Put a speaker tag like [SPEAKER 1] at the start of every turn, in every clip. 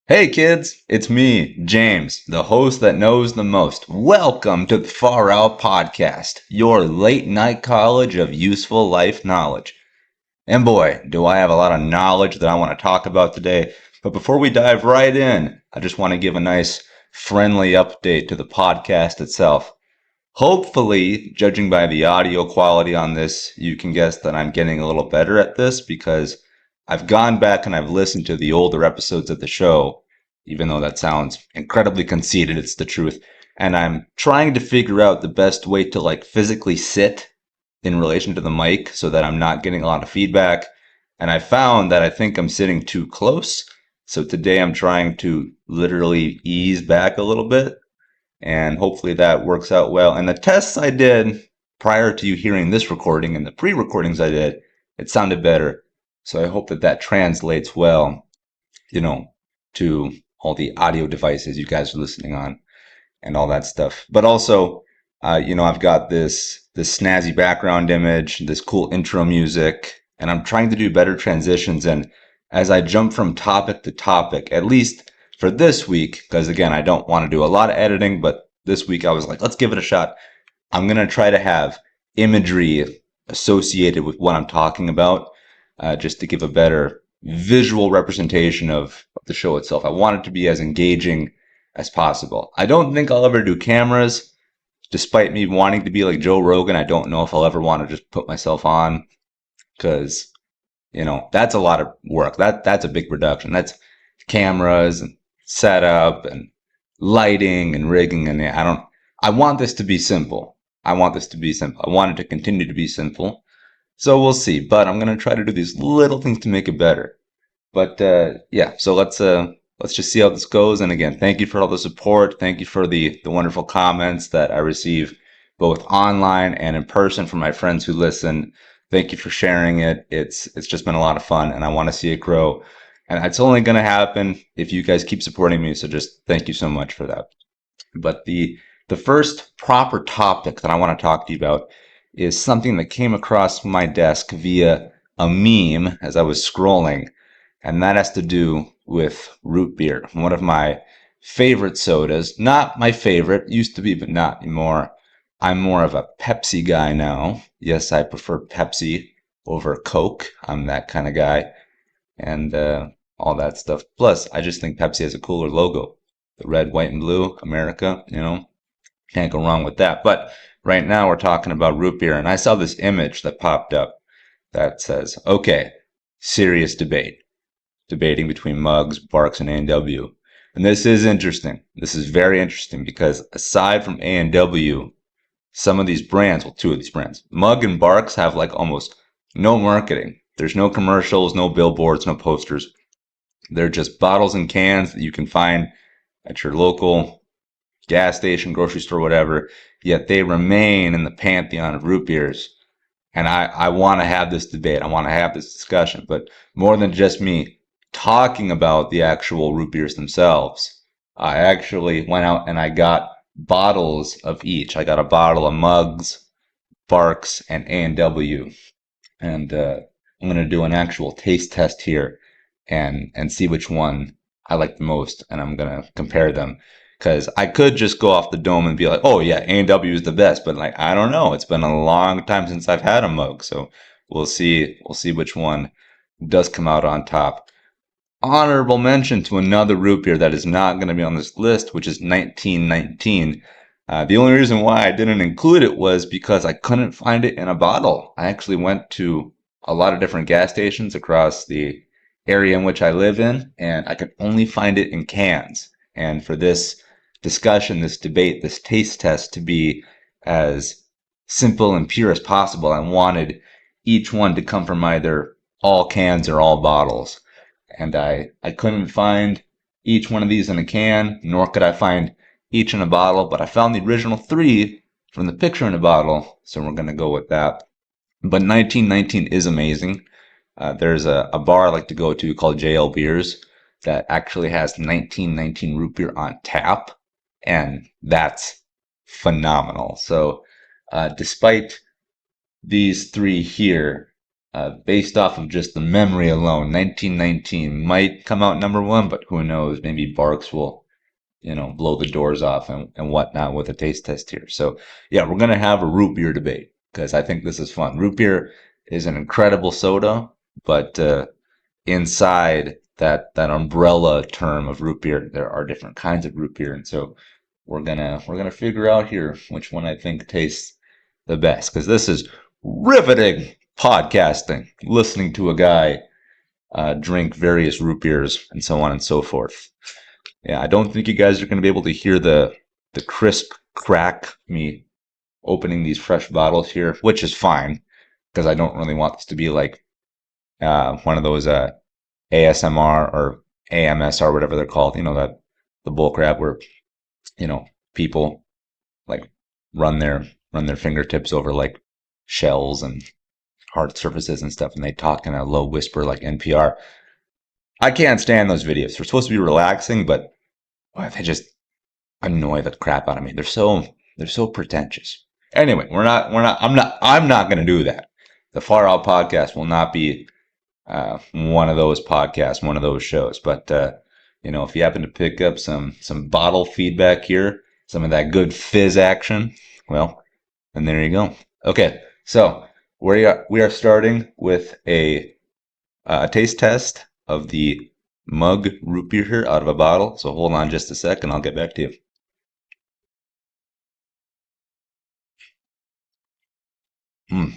[SPEAKER 1] Hey kids, it's me, James, the host that knows the most. Welcome to the Far Out Podcast, your late night college of useful life knowledge. And boy, do I have a lot of knowledge that I want to talk about today. But before we dive right in, I just want to give a nice friendly update to the podcast itself. Hopefully, judging by the audio quality on this, you can guess that I'm getting a little better at this because I've gone back and I've listened to the older episodes of the show, even though that sounds incredibly conceited, it's the truth. And I'm trying to figure out the best way to physically sit in relation to the mic so that I'm not getting a lot of feedback. And I found that I think I'm sitting too close. So today I'm trying to literally ease back a little bit. And hopefully that works out well. And the tests I did prior to you hearing this recording and the pre-recordings I did, it sounded better. So I hope that that translates well, to all the audio devices you guys are listening on and all that stuff. But also, I've got this snazzy background image, this cool intro music, and I'm trying to do better transitions. And as I jump from topic to topic, at least for this week, because again, I don't want to do a lot of editing, but this week I was like, let's give it a shot. I'm going to try to have imagery associated with what I'm talking about, just to give a better visual representation of the show itself. I want it to be as engaging as possible. I don't think I'll ever do cameras, despite me wanting to be like Joe Rogan. I don't know if I'll ever want to just put myself on, because that's a lot of work. That's a big production. That's cameras and setup and lighting and rigging, and I want this to be simple. I want it to continue to be simple. So we'll see, but I'm going to try to do these little things to make it better. But yeah, so let's just see how this goes. And again, thank you for all the support. Thank you for the wonderful comments that I receive both online and in person from my friends who listen. Thank you for sharing it. It's just been a lot of fun, and I want to see it grow. And it's only going to happen if you guys keep supporting me. So just thank you so much for that. But the first proper topic that I want to talk to you about is something that came across my desk via a meme as I was scrolling, and that has to do with root beer, one of my favorite sodas. Not my favorite, used to be, but not anymore. I'm more of a Pepsi guy now. Yes, I prefer Pepsi over Coke. I'm that kind of guy, and all that stuff. Plus, I just think Pepsi has a cooler logo. The red, white, and blue, America, can't go wrong with that. But right now we're talking about root beer, and I saw this image that popped up that says, okay, serious debating between Mugs, Barks, and A&W. And this is interesting. This is very interesting because aside from A&W, some of these brands, well, two of these brands, Mug and Barks, have almost no marketing. There's no commercials, no billboards, no posters. They're just bottles and cans that you can find at your local gas station, grocery store, whatever, yet they remain in the pantheon of root beers. And I want to have this debate. I want to have this discussion, but more than just me talking about the actual root beers themselves, I actually went out and I got bottles of each. I got a bottle of Mugs, Barks, and A&W. And I'm going to do an actual taste test here and see which one I like the most, and I'm going to compare them. Because I could just go off the dome and be like, oh yeah, A&W is the best, but I don't know. It's been a long time since I've had a Mug, so we'll see which one does come out on top. Honorable mention to another root beer that is not going to be on this list, which is 1919. The only reason why I didn't include it was because I couldn't find it in a bottle. I actually went to a lot of different gas stations across the area in which I live in, and I could only find it in cans. And for this discussion, this debate, this taste test to be as simple and pure as possible, I wanted each one to come from either all cans or all bottles. And I couldn't find each one of these in a can, nor could I find each in a bottle, but I found the original three from the picture in the bottle, so we're going to go with that. But 1919 is amazing. There's a bar I like to go to called JL Beers that actually has 1919 root beer on tap, and that's phenomenal. So, despite these three here, based off of just the memory alone, 1919 might come out number one, but who knows? Maybe Barks will, blow the doors off and whatnot with a taste test here. So, yeah, we're going to have a root beer debate because I think this is fun. Root beer is an incredible soda, but inside that umbrella term of root beer, there are different kinds of root beer, and so we're gonna figure out here which one I think tastes the best because this is riveting podcasting, listening to a guy drink various root beers and so on and so forth. Yeah, I don't think you guys are going to be able to hear the crisp crack me opening these fresh bottles here, which is fine because I don't really want this to be like one of those ASMR or AMSR, whatever they're called. That the bull crap where people like run their fingertips over like shells and hard surfaces and stuff, and they talk in a low whisper like NPR. I can't stand those videos. They're supposed to be relaxing, but boy, they just annoy the crap out of me. They're so pretentious. Anyway, I'm not going to do that. The Far Out Podcast will not be one of those podcasts, one of those shows. But if you happen to pick up some bottle feedback here, some of that good fizz action, well, then there you go. Okay, so we are starting with a taste test of the mug root beer here out of a bottle. So hold on just a sec, and I'll get back to you. Mm.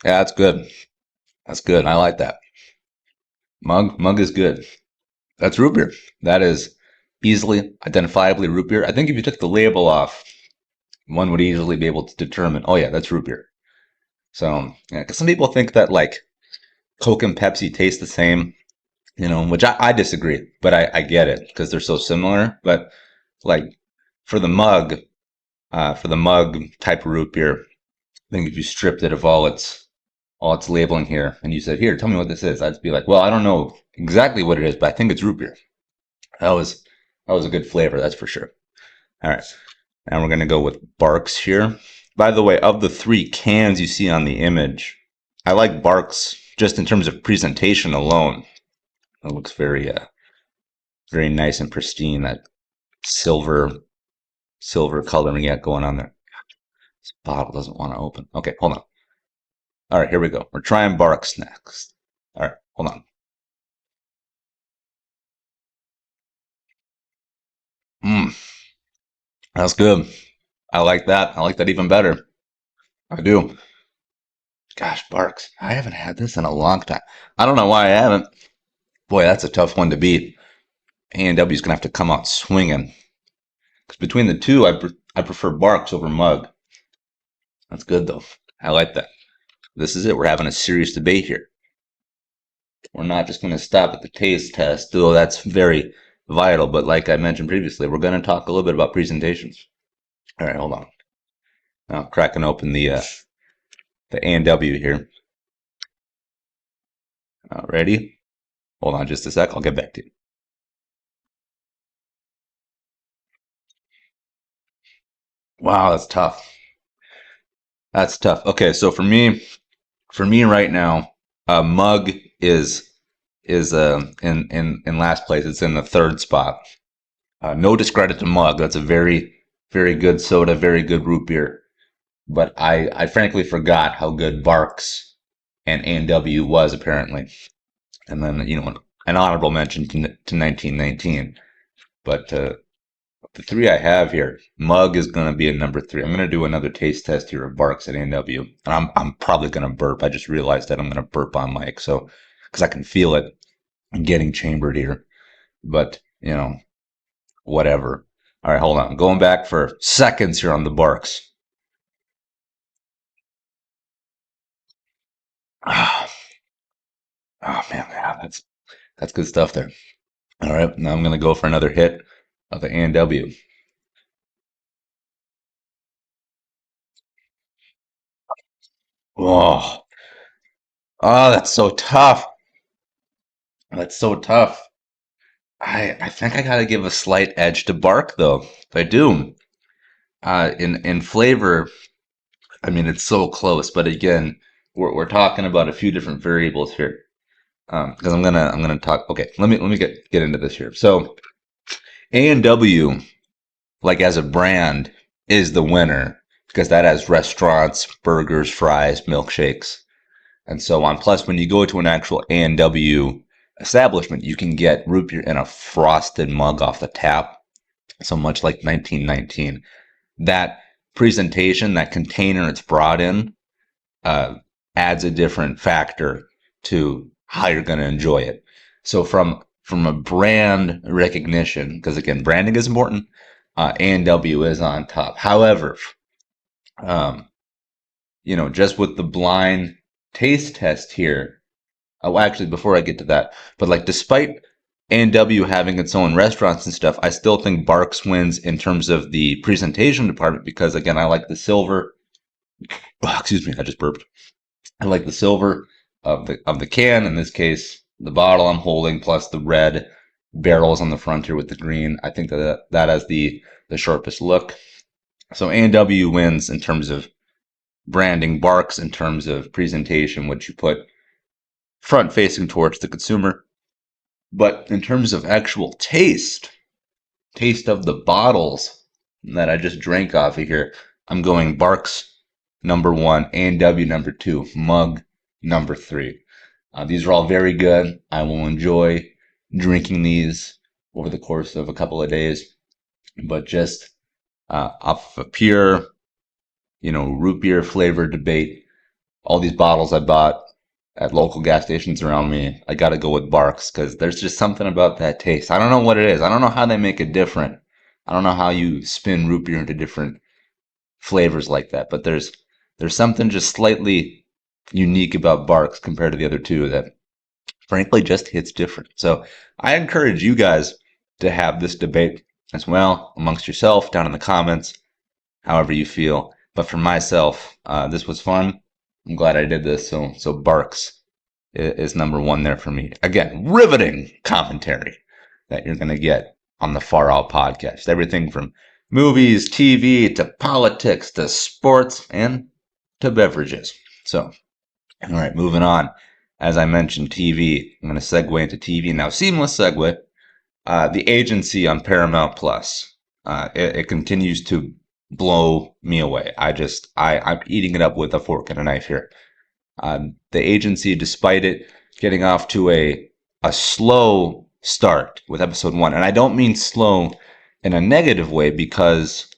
[SPEAKER 1] Yeah, that's good. That's good. I like that. Mug is good. That's root beer. That is easily identifiably root beer. I think if you took the label off, one would easily be able to determine, oh yeah, that's root beer. So, yeah, 'cause some people think that like Coke and Pepsi taste the same, which I disagree, but I get it because they're so similar. But like for the mug, for the mug type of root beer, I think if you stripped it of all its labeling here, and you said, "Here, tell me what this is," I'd be like, "Well, I don't know exactly what it is, but I think it's root beer." That was that was a good flavor, that's for sure. All right, and we're gonna go with Barks here. By the way, of the three cans you see on the image, I like Barks just in terms of presentation alone. It looks very nice and pristine. That silver coloring yet going on there. This bottle doesn't want to open. Okay, hold on. All right, here we go. We're trying Barks next. All right, hold on. Mmm, that's good. I like that. I like that even better. I do. Gosh, Barks. I haven't had this in a long time. I don't know why I haven't. Boy, that's a tough one to beat. A&W's gonna have to come out swinging. Because between the two, I prefer Barks over Mug. That's good though. I like that. This is it. We're having a serious debate here. We're not just going to stop at the taste test, though that's very vital. But like I mentioned previously, we're going to talk a little bit about presentations. All right, hold on. Now cracking open the A&W here. Ready? Hold on just a sec. I'll get back to you. Wow, that's tough. That's tough. Okay, so for me right now, Mug is in last place. It's in the third spot. No discredit to Mug. That's a very good soda, very good root beer. But I frankly forgot how good Barks and A&W was apparently. And then an honorable mention to 1919. But the three I have here, Mug is going to be a number three. I'm going to do another taste test here of Barks at A&W, and I'm probably going to burp. I just realized that I'm going to burp on mic, so because I can feel it getting chambered here. But whatever. All right, hold on. I'm going back for seconds here on the Barks. Ah, oh man, yeah, that's good stuff there. All right, now I'm going to go for another hit of the A&W. Oh, oh, that's so tough. That's so tough. I think I gotta give a slight edge to bark though. I do. In flavor, I mean it's so close, but again, we're talking about a few different variables here. Because I'm gonna talk. Okay, let me get into this here. So A&W, like as a brand, is the winner because that has restaurants, burgers, fries, milkshakes, and so on. Plus, when you go to an actual A&W establishment, you can get root beer in a frosted mug off the tap, so much like 1919. That presentation, that container it's brought in, uh, adds a different factor to how you're going to enjoy it. So from a brand recognition, because again, branding is important. A&W is on top. However, um, just with the blind taste test here. Oh, actually, before I get to that, but like despite A&W having its own restaurants and stuff, I still think Barks wins in terms of the presentation department because again, I like the silver. Oh, excuse me, I just burped. I like the silver of the can. In this case, the bottle I'm holding, plus the red barrels on the front here with the green. I think that has the sharpest look. So A&W wins in terms of branding. Barks in terms of presentation, which you put front facing towards the consumer. But in terms of actual taste of the bottles that I just drank off of here, I'm going Barks number one, A&W number two, Mug number three. These are all very good. I will enjoy drinking these over the course of a couple of days, but just off of a pure, root beer flavor debate, all these bottles I bought at local gas stations around me, I got to go with Barks because there's just something about that taste. I don't know what it is. I don't know how they make it different. I don't know how you spin root beer into different flavors like that, but there's something just slightly unique about Barks compared to the other two that frankly just hits different. So I encourage you guys to have this debate as well amongst yourself down in the comments, however you feel. But for myself, this was fun. I'm glad I did this. So Barks is number one there for me. Again, riveting commentary that you're going to get on the Far Out podcast. Everything from movies, TV, to politics, to sports, and to beverages. So, all right, moving on. As I mentioned, TV. I'm going to segue into TV now. Seamless segue. The Agency on Paramount Plus. It continues to blow me away. I'm eating it up with a fork and a knife here. The Agency, despite it getting off to a slow start with episode one, and I don't mean slow in a negative way because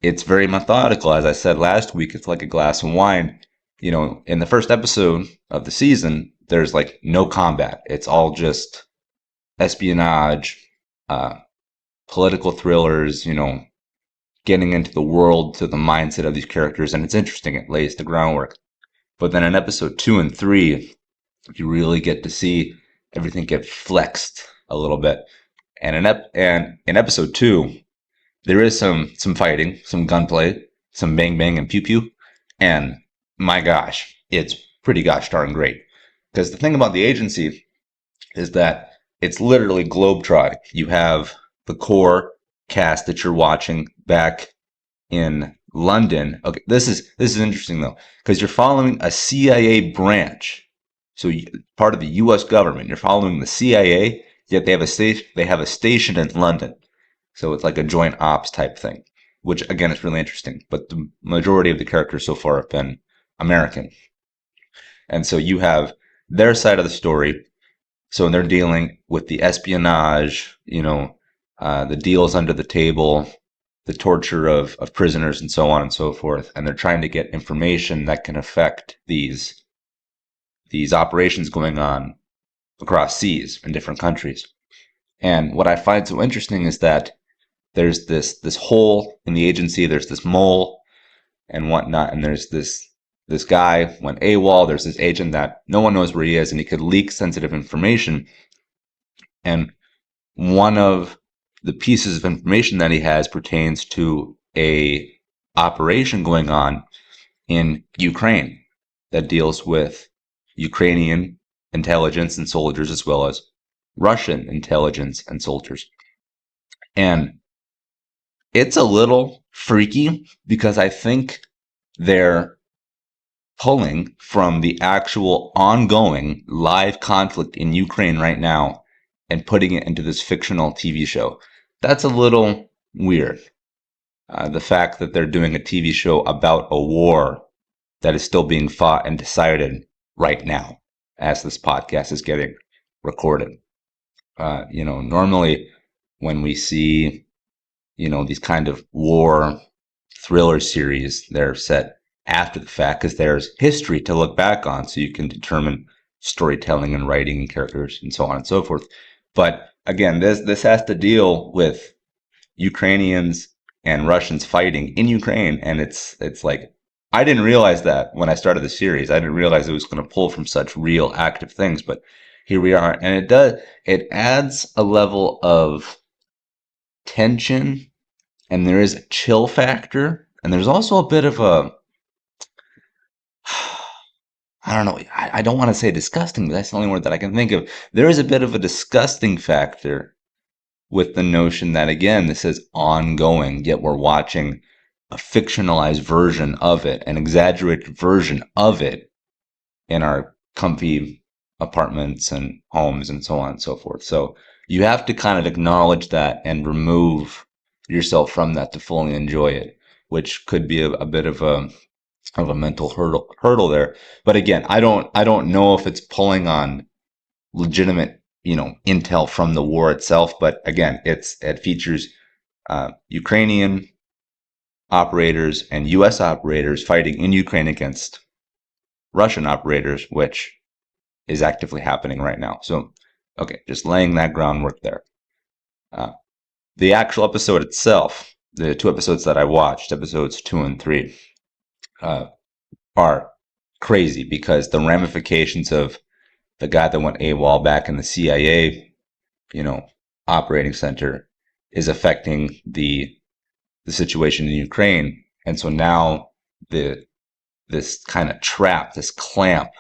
[SPEAKER 1] it's very methodical. As I said last week, it's like a glass of wine. In the first episode of the season, there's like no combat. It's all just espionage, uh, political thrillers, getting into the world, to the mindset of these characters. And it's interesting. It lays the groundwork. But then in episode 2 and 3, you really get to see everything get flexed a little bit. And in episode 2, there is some fighting, some gunplay, some bang bang and pew pew, and my gosh, it's pretty gosh darn great. Because the thing about the Agency is that it's literally globetrotting. You have the core cast that you're watching back in London. Okay, this is interesting though, because you're following a CIA branch. So part of the U.S. government. You're following the CIA, yet they have a station. They have a station in London. So it's like a joint ops type thing, which again is really interesting. But the majority of the characters so far have been American, and so you have their side of the story. So they're dealing with the espionage, the deals under the table, the torture of prisoners, and so on and so forth. And they're trying to get information that can affect these operations going on across seas in different countries. And what I find so interesting is that there's this hole in the Agency, there's this mole and whatnot, and there's this guy went AWOL, there's this agent that no one knows where he is, and he could leak sensitive information. And one of the pieces of information that he has pertains to a operation going on in Ukraine. that deals with Ukrainian intelligence and soldiers as well as Russian intelligence and soldiers. And it's a little freaky because I think they're pulling from the actual ongoing live conflict in Ukraine right now and putting it into this fictional TV show. That's a little weird. The fact that they're doing a TV show about a war that is still being fought and decided right now as this podcast is getting recorded. Normally when we see, these kind of war thriller series, they're set after the fact because there's history to look back on so you can determine storytelling and writing and characters and so on and so forth. But again, this has to deal with Ukrainians and Russians fighting in Ukraine, and it's like I didn't realize that when I started the series. I didn't realize it was going to pull from such real active things, but here we are, and it adds a level of tension, and there is a chill factor, and there's also a bit of a I don't know. I don't want to say disgusting, but that's the only word that I can think of. There is a bit of a disgusting factor with the notion that, again, this is ongoing, yet we're watching a fictionalized version of it, an exaggerated version of it in our comfy apartments and homes and so on and so forth. So you have to kind of acknowledge that and remove yourself from that to fully enjoy it, which could be a bit of a mental hurdle there. But again, I don't know if it's pulling on legitimate, intel from the war itself. But again, it features Ukrainian operators and U.S. operators fighting in Ukraine against Russian operators, which is actively happening right now. So, okay, just laying that groundwork there. The actual episode itself, the two episodes that I watched, episodes 2 and 3, are crazy because the ramifications of the guy that went AWOL back in the CIA, operating center is affecting the situation in Ukraine. And so now this kind of trap, this clamp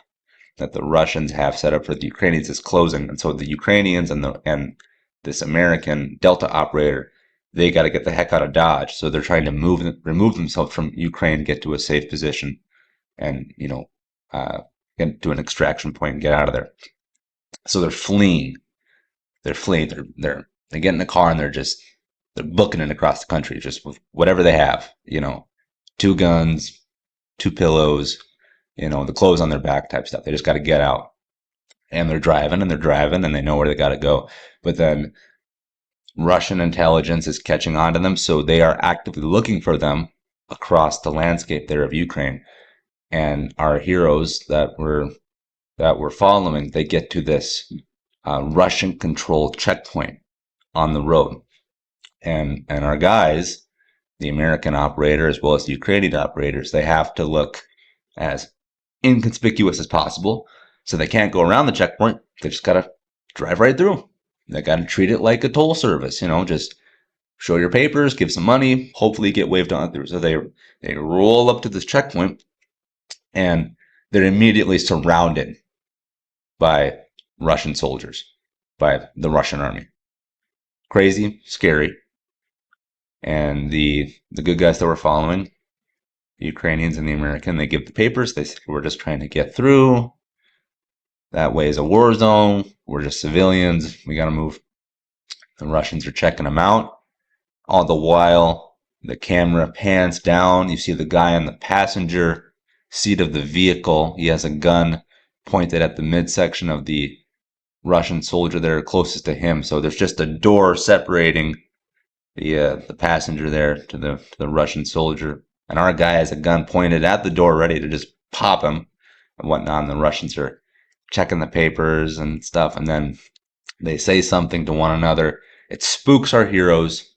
[SPEAKER 1] that the Russians have set up for the Ukrainians is closing. And so the Ukrainians and this American Delta operator, they got to get the heck out of Dodge. So they're trying to remove themselves from Ukraine, get to a safe position, and get to an extraction point and get out of there. So they're fleeing. They're fleeing. They get in the car and they're booking it across the country just with whatever they have. 2 guns, 2 pillows, the clothes on their back type stuff. They just got to get out. And they're driving and they know where they got to go. But then Russian intelligence is catching on to them, so they are actively looking for them across the landscape there of Ukraine. And our heroes that we're following, they get to this Russian-controlled checkpoint on the road, and our guys, the American operator as well as the Ukrainian operators, they have to look as inconspicuous as possible. So they can't go around the checkpoint. They just gotta drive right through. They gotta treat it like a toll service. Just show your papers, give some money, hopefully get waved on through. So they roll up to this checkpoint, and they're immediately surrounded by Russian soldiers, by the Russian army. Crazy, scary. And the good guys that we're following, the Ukrainians and the American, they give the papers. They say, we're just trying to get through. That way is a war zone. We're just civilians. We got to move. The Russians are checking them out. All the while, the camera pans down. You see the guy in the passenger seat of the vehicle. He has a gun pointed at the midsection of the Russian soldier there closest to him. So there's just a door separating the passenger there to the Russian soldier. And our guy has a gun pointed at the door ready to just pop him and whatnot. And the Russians are checking the papers and stuff. And then they say something to one another. It spooks our heroes,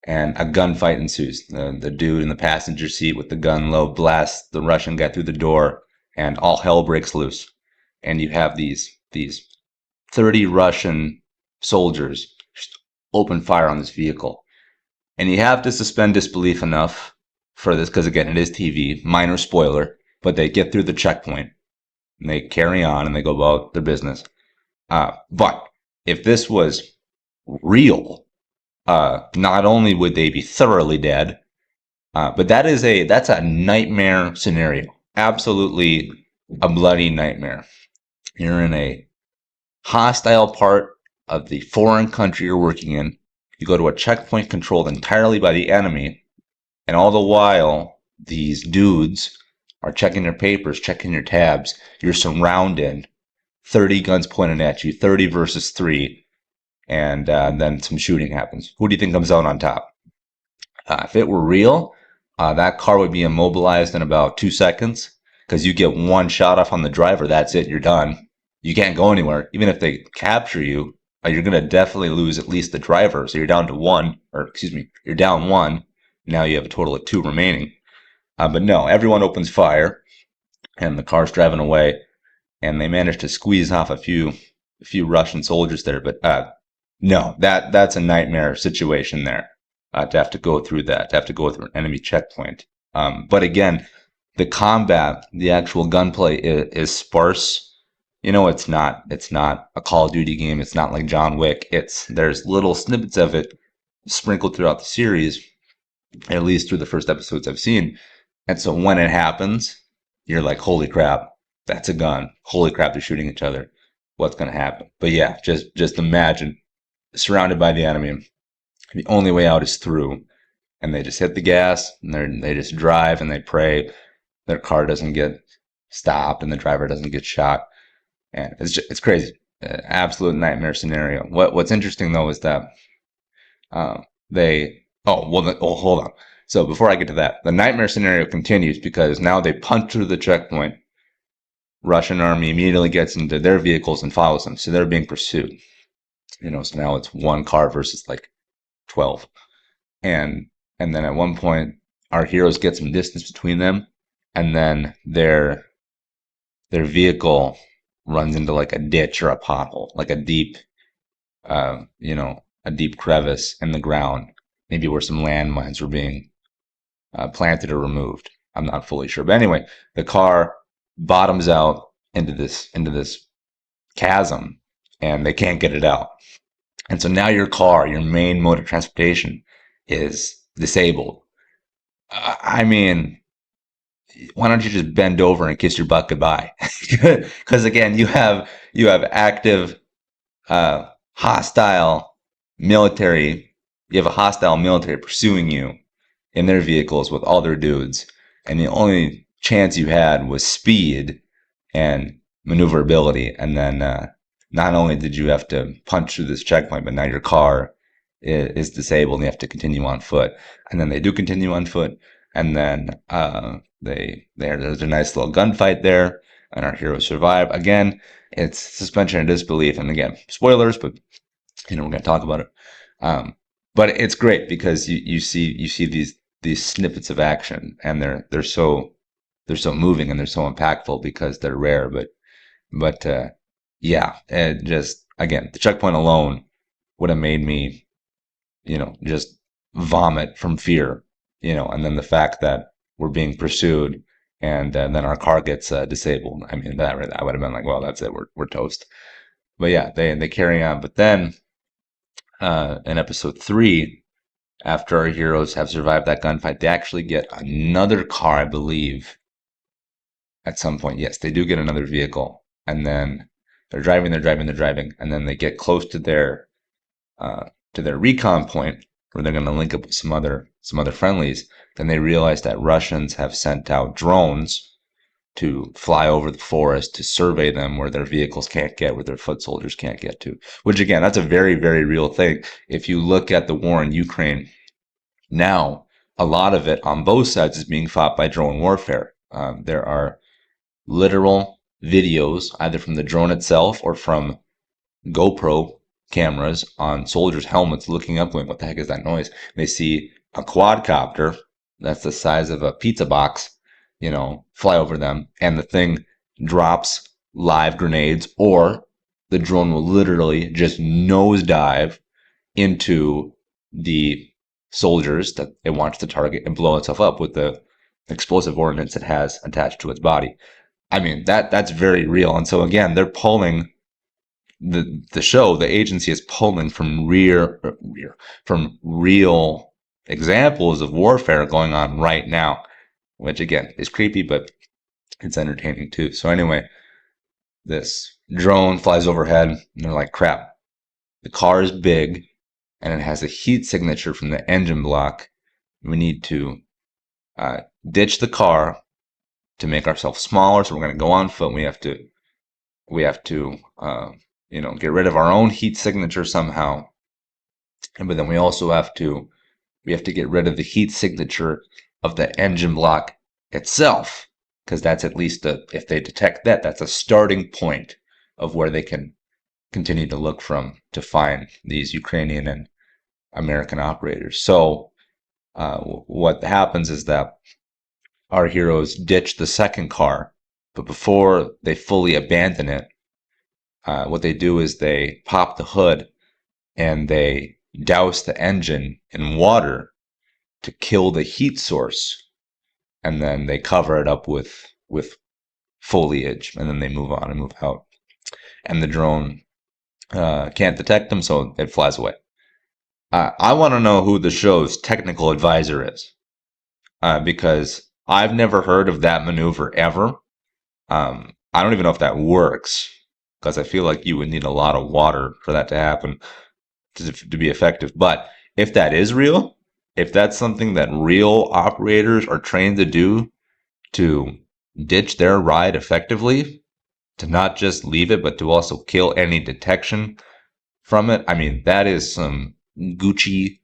[SPEAKER 1] and a gunfight ensues. The dude in the passenger seat with the gun low blasts the Russian guy through the door, and all hell breaks loose. And you have these 30 Russian soldiers just open fire on this vehicle. And you have to suspend disbelief enough for this, because again, it is TV. Minor spoiler. but they get through the checkpoint and they carry on and they go about their business. But if this was real, not only would they be thoroughly dead, but that's a nightmare scenario. Absolutely a bloody nightmare. You're in a hostile part of the foreign country you're working in. You go to a checkpoint controlled entirely by the enemy, and all the while, these dudes are checking their papers, checking your tabs. You're surrounded, 30 guns pointed at you, 30 versus 3, and then some shooting happens. Who do you think comes out on top? If it were real, that car would be immobilized in about 2 seconds because you get one shot off on the driver. That's it. You're done. You can't go anywhere. Even if they capture you, you're going to definitely lose at least the driver. So you're down to one, or excuse me, you're down one. Now you have a total of 2 remaining. But no, everyone opens fire and the car's driving away, and they manage to squeeze off a few Russian soldiers there. But no, that's a nightmare situation there. To have to go through that, to have to go through an enemy checkpoint. But again, the combat, the actual gunplay is sparse. It's not a Call of Duty game. It's not like John Wick. There's little snippets of it sprinkled throughout the series, at least through the first episodes I've seen. And so when it happens, you're like, holy crap, that's a gun. Holy crap, they're shooting each other. What's going to happen? But yeah, just imagine surrounded by the enemy. The only way out is through, and they just hit the gas and they just drive and they pray their car doesn't get stopped and the driver doesn't get shot. And it's crazy, absolute nightmare scenario. What's interesting though is that hold on. So before I get to that, the nightmare scenario continues because now they punch through the checkpoint. Russian army immediately gets into their vehicles and follows them, so they're being pursued. So now it's one car versus like 12. And then at one point, our heroes get some distance between them, and then their vehicle runs into like a ditch or a pothole, like a deep crevice in the ground, maybe where some landmines were being planted or removed. I'm not fully sure, but anyway, the car bottoms out into this chasm, and they can't get it out. And so now your car, your main mode of transportation, is disabled. I mean, why don't you just bend over and kiss your butt goodbye? Because again, you have active hostile military. You have a hostile military pursuing you in their vehicles with all their dudes, and the only chance you had was speed and maneuverability. And then not only did you have to punch through this checkpoint, but now your car is disabled and you have to continue on foot. And then they do continue on foot, and then there's a nice little gunfight there, and our heroes survive. Again, it's suspension of disbelief, and again, spoilers, but we're going to talk about it. But it's great because you see these snippets of action, and they're so moving and they're so impactful because they're rare. But yeah, just again, the checkpoint alone would have made me, just vomit from fear, and then the fact that we're being pursued and then our car gets disabled. I mean, I would have been like, well, that's it, we're toast. But yeah, they carry on. But then in episode 3, after our heroes have survived that gunfight, they actually get another car, I believe. At some point, yes, they do get another vehicle, and then they're driving, and then they get close to their recon point where they're going to link up with some other friendlies. Then they realize that Russians have sent out drones to fly over the forest to survey them where their vehicles can't get, where their foot soldiers can't get to. Which again, that's a very, very real thing. If you look at the war in Ukraine now, a lot of it on both sides is being fought by drone warfare. There are literal videos, either from the drone itself or from GoPro cameras on soldiers' helmets looking up going, what the heck is that noise? They see a quadcopter that's the size of a pizza box, fly over them, and the thing drops live grenades, or the drone will literally just nosedive into the soldiers that it wants to target and blow itself up with the explosive ordnance it has attached to its body. I mean, that's very real. And so again, they're pulling the agency is pulling from from real examples of warfare going on right now, which again is creepy, but it's entertaining too. So anyway, this drone flies overhead and they're like, crap, the car is big and it has a heat signature from the engine block. We need to ditch the car to make ourselves smaller. So we're going to go on foot. We have to get rid of our own heat signature somehow. But then we also have to get rid of the heat signature of the engine block itself, because that's at least if they detect that, that's a starting point of where they can continue to look from to find these Ukrainian and American operators. So what happens is that our heroes ditch the second car, but before they fully abandon it, what they do is they pop the hood and they douse the engine in water to kill the heat source, and then they cover it up with foliage, and then they move on and move out. And the drone can't detect them, so it flies away. I want to know who the show's technical advisor is, because I've never heard of that maneuver ever. I don't even know if that works, because I feel like you would need a lot of water for that to happen to be effective. But if that is real, if that's something that real operators are trained to do to ditch their ride effectively, to not just leave it, but to also kill any detection from it, I mean, that is some Gucci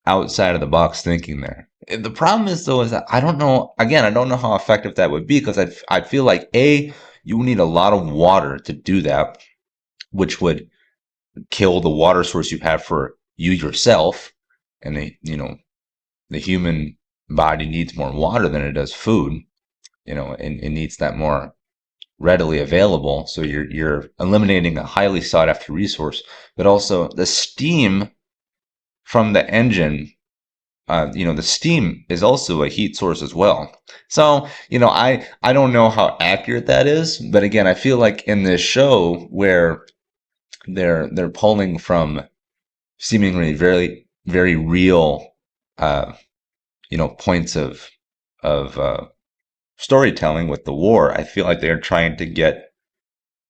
[SPEAKER 1] outside of the box thinking there. The problem is, though, is that I don't know, again, I don't know how effective that would be, because I feel like, you need a lot of water to do that, which would kill the water source you have for you yourself. And the human body needs more water than it does food, and it needs that more readily available. So you're eliminating a highly sought after resource, but also the steam from the engine. The steam is also a heat source as well. So, I don't know how accurate that is, but again, I feel like in this show where they're pulling from seemingly very, very real, uh, points of storytelling with the war, I feel like they're trying to get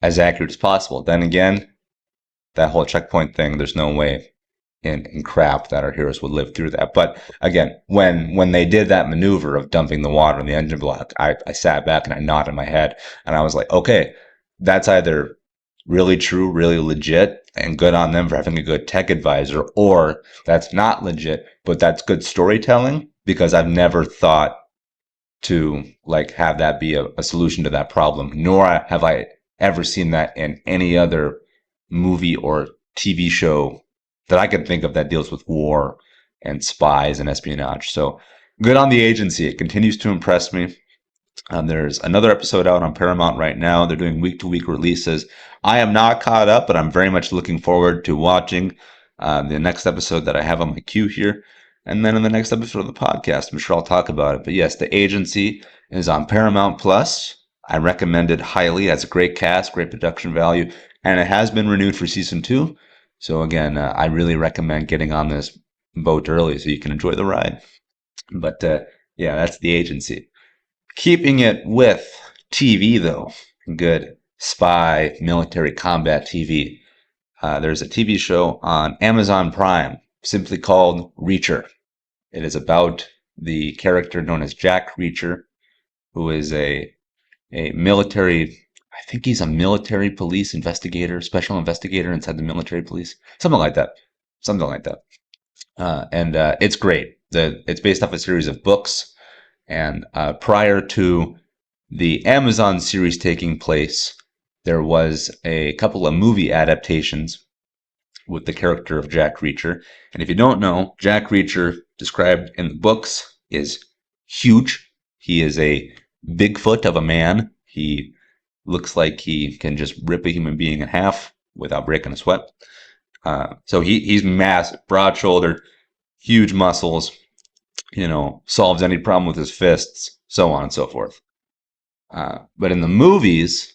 [SPEAKER 1] as accurate as possible. Then again, that whole checkpoint thing, there's no way in crap that our heroes would live through that. But again, when they did that maneuver of dumping the water in the engine block, I sat back and I nodded my head and I was like, okay, that's either really true, really legit, and good on them for having a good tech advisor, or that's not legit, but that's good storytelling, because I've never thought to have that be a solution to that problem, nor have I ever seen that in any other movie or TV show that I can think of that deals with war and spies and espionage. So good on the agency. It continues to impress me. There's another episode out on Paramount right now. They're doing week-to-week releases. I am not caught up, but I'm very much looking forward to watching the next episode that I have on my queue here. And then in the next episode of the podcast, I'm sure I'll talk about it. But yes, The Agency is on Paramount Plus. I recommend it highly. It has a great cast, great production value, and it has been renewed for season 2. So again, I really recommend getting on this boat early so you can enjoy the ride. But yeah, that's The Agency. Keeping it with TV, though, good spy military combat TV. There's a TV show on Amazon Prime simply called Reacher. It is about the character known as Jack Reacher, who is a military, I think he's a military police investigator, special investigator inside the military police, something like that. And it's great. It's based off a series of books, and prior to the Amazon series taking place, there was a couple of movie adaptations with the character of Jack Reacher. And if you don't know, Jack Reacher, described in the books, is huge. He is a Bigfoot of a man. He looks like he can just rip a human being in half without breaking a sweat. So he's massive, broad-shouldered, huge muscles, solves any problem with his fists. so on and so forth. But in the movies,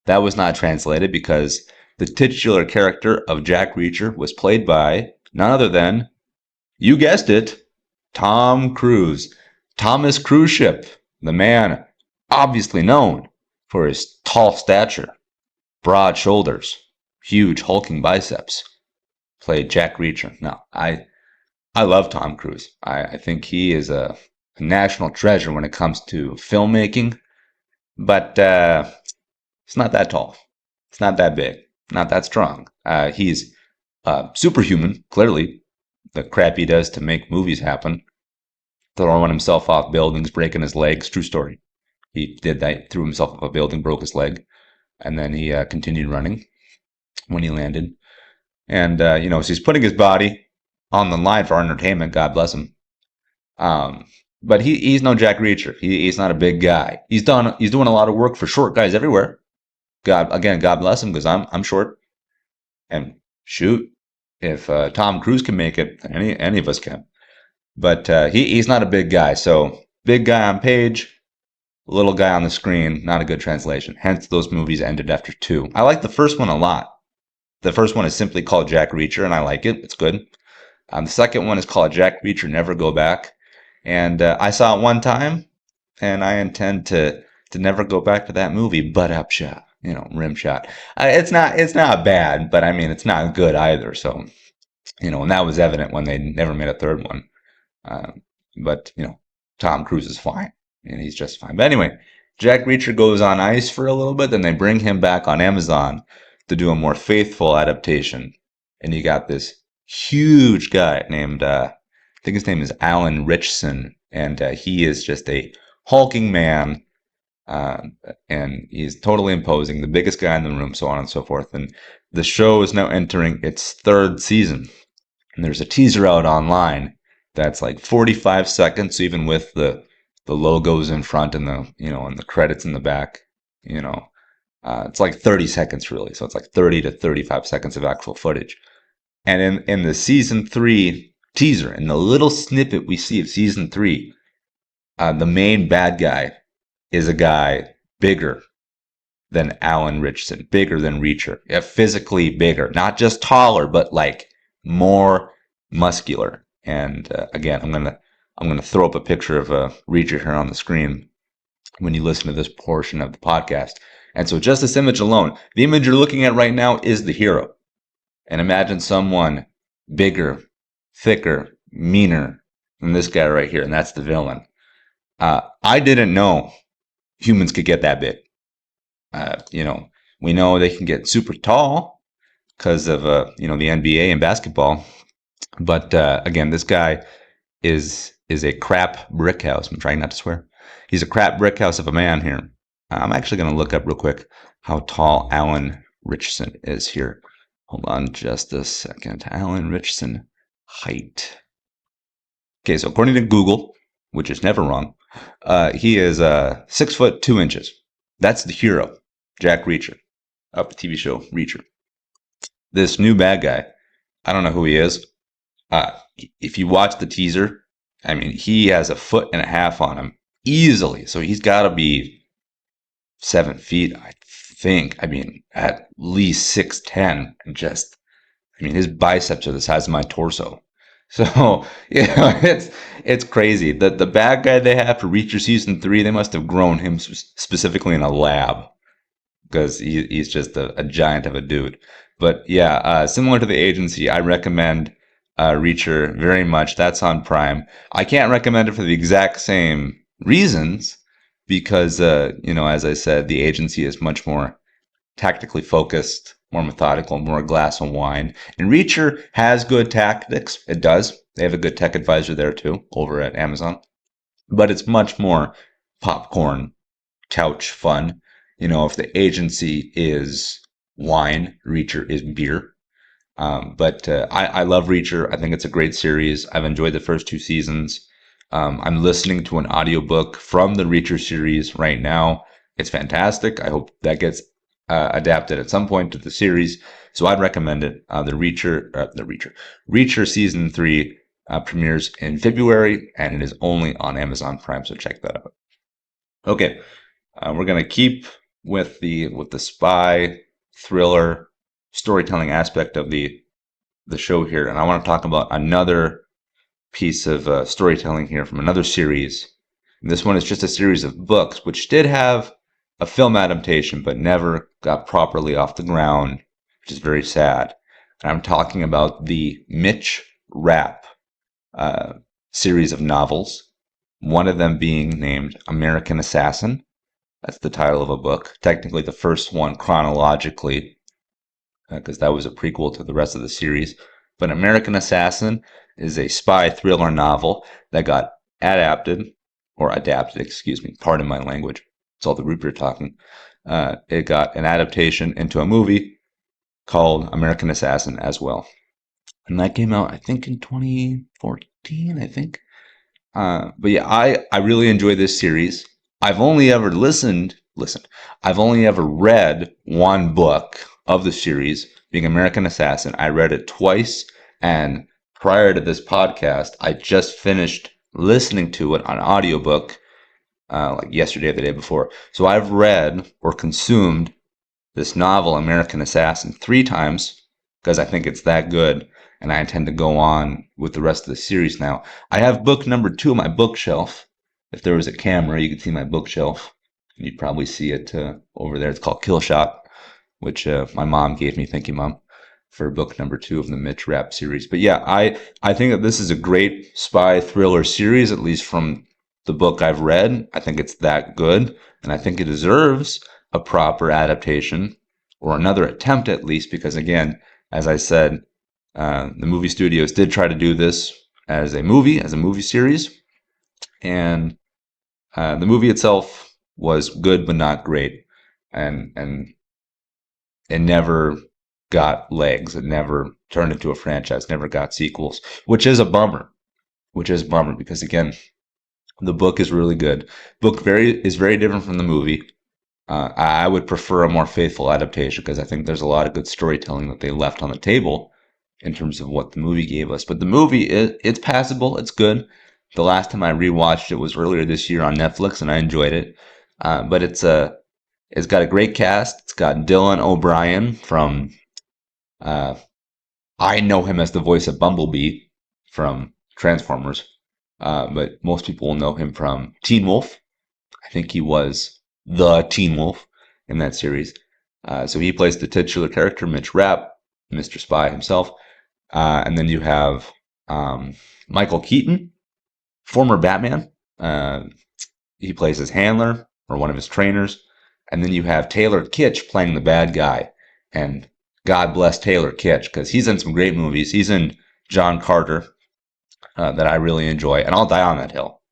[SPEAKER 1] that was not translated because the titular character of Jack Reacher was played by none other than, you guessed it, Tom Cruise. Thomas Cruise Ship, the man obviously known for his tall stature, broad shoulders, huge hulking biceps, played Jack Reacher. Now, I love Tom Cruise. I think he is a national treasure when it comes to filmmaking, but it's not that tall. It's not that big. Not that strong. He's superhuman, clearly. The crap he does to make movies happen. Throwing himself off buildings, breaking his legs. True story. He did that, threw himself off a building, broke his leg, and then he continued running when he landed. And, so he's putting his body on the line for our entertainment. God bless him. But he's no Jack Reacher. He's not a big guy. He's doing a lot of work for short guys everywhere. God bless him, because I'm short. And shoot, if Tom Cruise can make it, any of us can. But he's not a big guy. So big guy on page, little guy on the screen, not a good translation. Hence, those movies ended after 2. I like the first one a lot. The first one is simply called Jack Reacher, and I like it. It's good. The second one is called Jack Reacher, Never Go Back. And I saw it one time, and I intend to never go back to that movie. Butt up shot, rim shot. It's not bad, but I mean, it's not good either. So, and that was evident when they never made a third one. But Tom Cruise is fine, and he's just fine. But anyway, Jack Reacher goes on ice for a little bit, then they bring him back on Amazon to do a more faithful adaptation. And you got this huge guy named, I think his name is Alan Ritchson, and he is just a hulking man, and he's totally imposing, the biggest guy in the room, so on and so forth. And the show is now entering its 3rd season, and there's a teaser out online that's like 45 seconds, even with the logos in front and and the credits in the back. It's like 30 seconds really, so it's like 30 to 35 seconds of actual footage. And in the season 3 teaser, in the little snippet we see of season 3, the main bad guy is a guy bigger than Alan Ritchson, bigger than Reacher, physically bigger, not just taller, but like more muscular. And again, I'm gonna throw up a picture of Reacher here on the screen when you listen to this portion of the podcast. And so just this image alone, the image you're looking at right now is the hero. And imagine someone bigger, thicker, meaner than this guy right here, and that's the villain. I didn't know humans could get that big. We know they can get super tall because of the NBA and basketball. But again, this guy is a crap brick house. I'm trying not to swear. He's a crap brick house of a man here. I'm actually going to look up real quick how tall Alan Ritchson is here. Hold on just a second. Alan Ritchson, height. Okay, so according to Google, which is never wrong, he is 6 foot 2 inches. That's the hero, Jack Reacher, of the TV show Reacher. This new bad guy, I don't know who he is. If you watch the teaser, I mean, he has 1.5 feet on him easily. So he's got to be 7 feet, I think. I mean, at least 6'10". His biceps are the size of my torso. So, it's crazy. The bad guy they have for Reacher season 3, they must have grown him specifically in a lab, because he's just a giant of a dude. But yeah, similar to The Agency, I recommend Reacher very much. That's on Prime. I can't recommend it for the exact same reasons, because, as I said, The Agency is much more tactically focused, more methodical, more a glass of wine. And Reacher has good tactics. It does. They have a good tech advisor there too, over at Amazon. But it's much more popcorn, couch fun. If The Agency is wine, Reacher is beer. But I love Reacher. I think it's a great series. I've enjoyed the first 2 seasons. I'm listening to an audiobook from the Reacher series right now. It's fantastic. I hope that gets adapted at some point to the series. So I'd recommend it. Reacher season 3 premieres in February, and it is only on Amazon Prime. So check that out. Okay, we're gonna keep with the spy thriller storytelling aspect of the show here, and I want to talk about another piece of storytelling here from another series. And this one is just a series of books, which did have a film adaptation, but never got properly off the ground, which is very sad. And I'm talking about the Mitch Rapp uh, series of novels, one of them being named American Assassin. That's the title of a book. Technically, the first one chronologically, because that was a prequel to the rest of the series. But American Assassin is a spy thriller novel that got adapted, excuse me, pardon my language. It's all the root beer talking. It got an adaptation into a movie called American Assassin as well. And that came out, I think, in 2014, I think. But yeah, I really enjoy this series. I've only ever I've only ever read one book of the series, being American Assassin. I read it twice, and prior to this podcast, I just finished listening to it on audiobook, like yesterday or the day before. So I've read or consumed this novel, American Assassin, 3 times because I think it's that good, and I intend to go on with the rest of the series now. I have book number 2 on my bookshelf. If there was a camera, you could see my bookshelf. You'd probably see it over there. It's called Kill Shot, which my mom gave me. Thank you, Mom, for book number 2 of the Mitch Rapp series. But yeah, I think that this is a great spy thriller series, at least from the book I've read. I think it's that good, and I think it deserves a proper adaptation or another attempt at least, because again, as I said, the movie studios did try to do this as a movie series, and the movie itself was good but not great, and it never got legs. It never turned into a franchise. Never got sequels, which is a bummer. Which is a bummer because again, the book is really good. Book is very different from the movie. I would prefer a more faithful adaptation because I think there's a lot of good storytelling that they left on the table in terms of what the movie gave us. But the movie, it's passable. It's good. The last time I rewatched it was earlier this year on Netflix, and I enjoyed it. But it's got a great cast. It's got Dylan O'Brien from uh, I know him as the voice of Bumblebee from Transformers, but most people will know him from Teen Wolf. I think he was the Teen Wolf in that series. So he plays the titular character, Mitch Rapp, Mr. Spy himself. And then you have Michael Keaton, former Batman. He plays his handler or one of his trainers. And then you have Taylor Kitsch playing the bad guy. And God bless Taylor Kitsch because he's in some great movies. He's in John Carter that I really enjoy. And I'll die on that hill.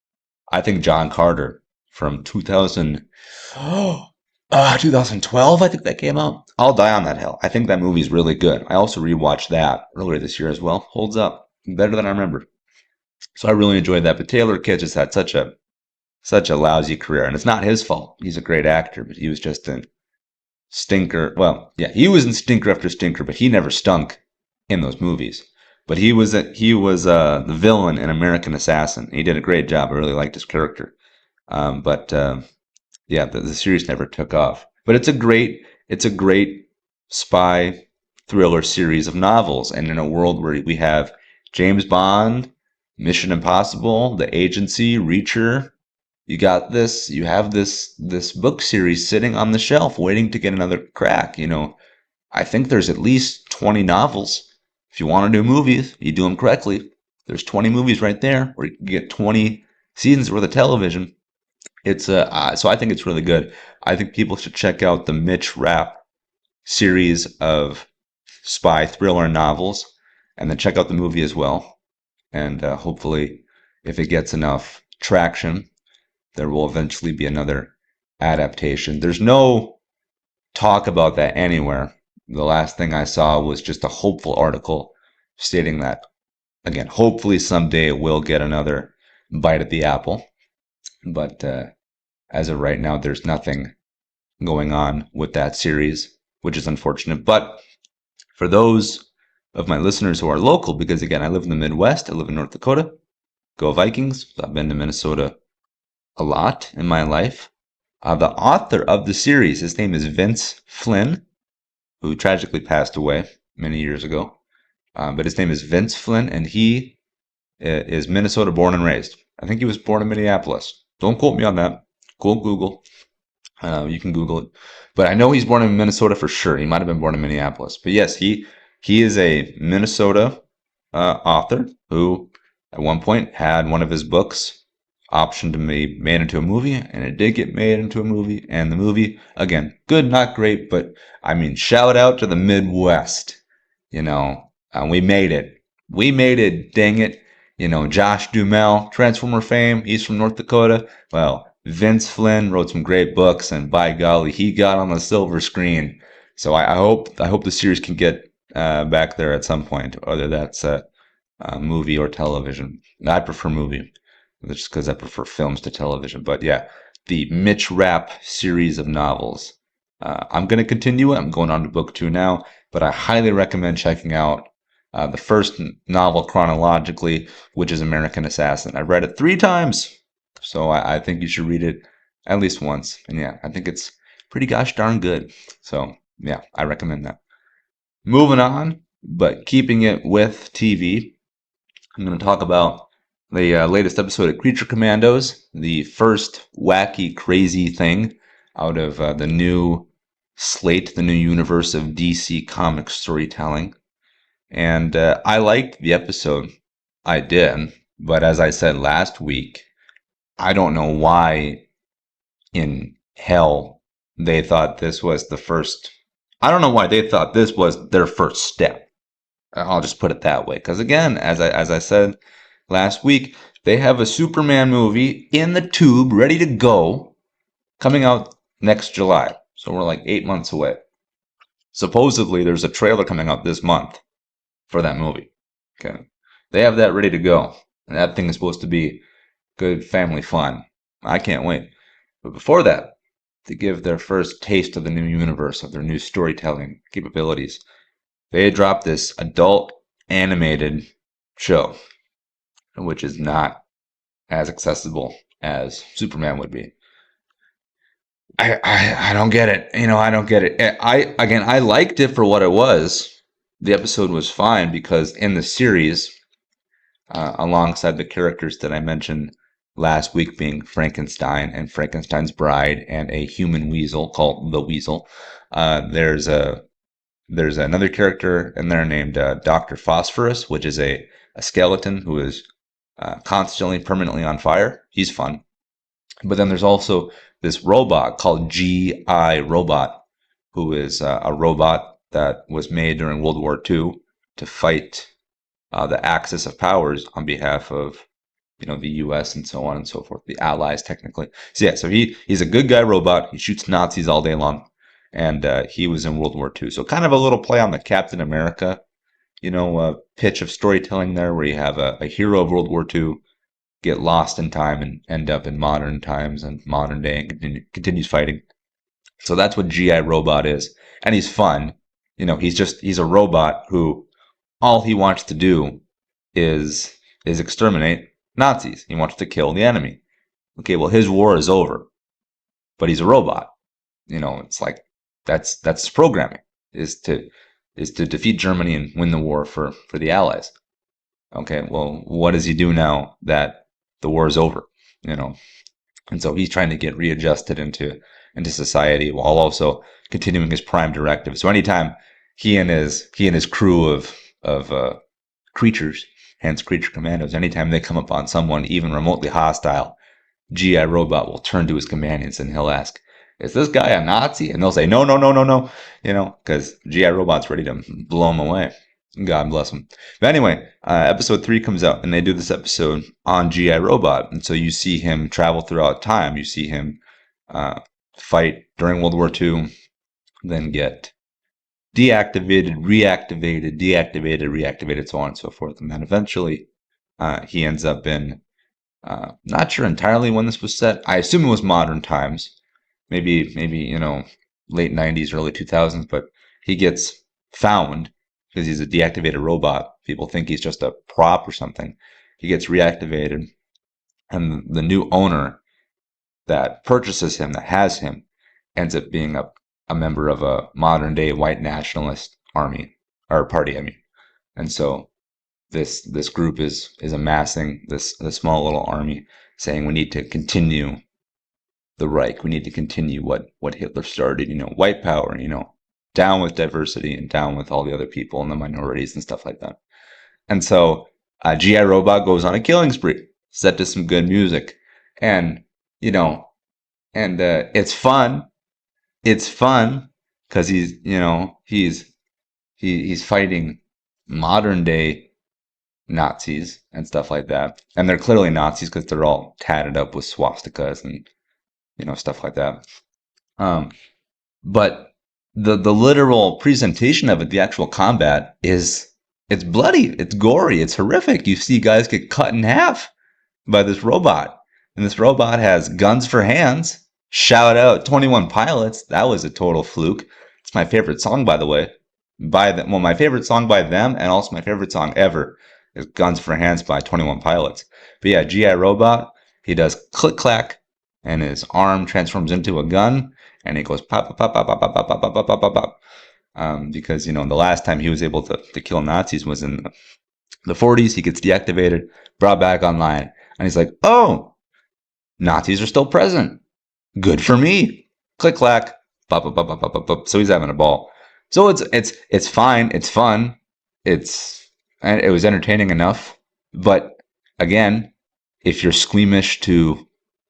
[SPEAKER 1] I think John Carter from 2012, I think that came out. I'll die on that hill. I think that movie's really good. I also rewatched that earlier this year as well. Holds up better than I remember. So I really enjoyed that. But Taylor Kitsch has had such a lousy career, and it's not his fault. He's a great actor, but he was just in stinker. Well, yeah, he was in stinker after stinker, but he never stunk in those movies. But he was the villain in American Assassin. He did a great job. I really liked his character. But yeah, the series never took off. But it's a great spy thriller series of novels, and in a world where we have James Bond, Mission Impossible, The Agency, Reacher, you have this book series sitting on the shelf waiting to get another crack. I think there's at least 20 novels. If you want to do movies, you do them correctly. There's 20 movies right there where you can get 20 seasons worth of television. It's so I think it's really good. I think people should check out the Mitch Rapp series of spy thriller novels, and then check out the movie as well. And hopefully, if it gets enough traction, there will eventually be another adaptation. There's no talk about that anywhere. The last thing I saw was just a hopeful article stating that, again, hopefully someday we'll get another bite at the apple. But as of right now, there's nothing going on with that series, which is unfortunate. But for those of my listeners who are local, because again, I live in the Midwest, I live in North Dakota, go Vikings. I've been to Minnesota a lot in my life. The author of the series, his name is Vince Flynn, who tragically passed away many years ago. But his name is Vince Flynn, and he is Minnesota born and raised. I think he was born in Minneapolis. Don't quote me on that. Go Google. You can Google it. But I know he's born in Minnesota for sure. He might have been born in Minneapolis. But yes, he is a Minnesota author who at one point had one of his books optioned to be made into a movie, and it did get made into a movie. And the movie, again, good, not great, but I mean, shout out to the Midwest. We made it. We made it, dang it. Josh Duhamel, Transformer fame, he's from North Dakota. Well, Vince Flynn wrote some great books, and by golly, he got on the silver screen. So I hope the series can get back there at some point, whether that's movie or television. I prefer movie, just because I prefer films to television. But yeah, the Mitch Rapp series of novels. I'm going to continue it. I'm going on to book 2 now, but I highly recommend checking out the first novel chronologically, which is American Assassin. I've read it 3 times, so I think you should read it at least once. And yeah, I think it's pretty gosh darn good. So yeah, I recommend that. Moving on, but keeping it with TV, I'm going to talk about the latest episode of Creature Commandos, the first wacky, crazy thing out of the new slate, the new universe of DC Comics storytelling. And I liked the episode. I did. But as I said last week, I don't know why in hell they thought this was the first. I don't know why they thought this was their first step. I'll just put it that way. Because again, as I said last week, they have a Superman movie in the tube, ready to go, coming out next July. So we're like 8 months away. Supposedly, there's a trailer coming out this month for that movie. Okay. They have that ready to go. And that thing is supposed to be good family fun. I can't wait. But before that, to give their first taste of the new universe, of their new storytelling capabilities, they dropped this adult animated show, which is not as accessible as Superman would be. I don't get it. I don't get it. I liked it for what it was. The episode was fine because in the series, alongside the characters that I mentioned last week, being Frankenstein and Frankenstein's bride and a human weasel called the Weasel, there's another character in there named Dr. Phosphorus, which is a skeleton who is constantly, permanently on fire. He's fun. But then there's also this robot called G.I. Robot, who is a robot that was made during World War II to fight the Axis of Powers on behalf of the U.S. and so on and so forth, the Allies technically. So yeah, so he's a good guy robot. He shoots Nazis all day long, and he was in World War II. So kind of a little play on the Captain America, pitch of storytelling there, where you have a hero of World War II get lost in time and end up in modern times and modern day and continues fighting. So that's what G.I. Robot is, and he's fun. He's a robot who all he wants to do is exterminate Nazis. He wants to kill the enemy. Okay, well his war is over, but he's a robot. It's like that's his programming is to defeat Germany and win the war for the Allies. Okay, well what does he do now that the war is over? And so he's trying to get readjusted into society while also continuing his prime directive. So anytime he and his crew of creatures, hence Creature Commandos, anytime they come upon someone even remotely hostile, G.I. Robot will turn to his companions and he'll ask, "Is this guy a Nazi?" And they'll say, "No, no, no, no, no," because G.I. Robot's ready to blow him away. God bless him. But anyway, episode 3 comes out, and they do this episode on G.I. Robot. And so you see him travel throughout time. You see him fight during World War II, then get deactivated, reactivated, deactivated, reactivated, so on and so forth. And then eventually he ends up in, not sure entirely when this was set. I assume it was modern times, maybe late 90s, early 2000s, but he gets found because he's a deactivated robot. People think he's just a prop or something. He gets reactivated, and the new owner that purchases him, that has him, ends up being a member of a modern day white nationalist army or party, I mean. And so this group is amassing this small little army, saying we need to continue the Reich. We need to continue what Hitler started. White power. Down with diversity and down with all the other people and the minorities and stuff like that. And so GI Robot goes on a killing spree, set to some good music, and you know, and it's fun. It's fun because he's fighting modern day Nazis and stuff like that. And they're clearly Nazis because they're all tatted up with swastikas and stuff like that. Um, but the literal presentation of it, the actual combat, it's bloody, it's gory, it's horrific. You see guys get cut in half by this robot, and this robot has guns for hands. Shout out 21 Pilots. That was a total fluke. It's my favorite song, by the way. My favorite song by them, and also my favorite song ever is Guns for Hands by 21 Pilots. But yeah, GI Robot, he does click clack, and his arm transforms into a gun, and he goes pop pop pop pop pop pop pop pop pop pop pop pop. Because the last time he was able to kill Nazis was in the 40s. He gets deactivated, brought back online, and he's like, "Oh, Nazis are still present. Good for me." Click clack, pop pop pop pop pop pop pop. So he's having a ball. So it's fine. It's fun. It was entertaining enough. But again, if you're squeamish to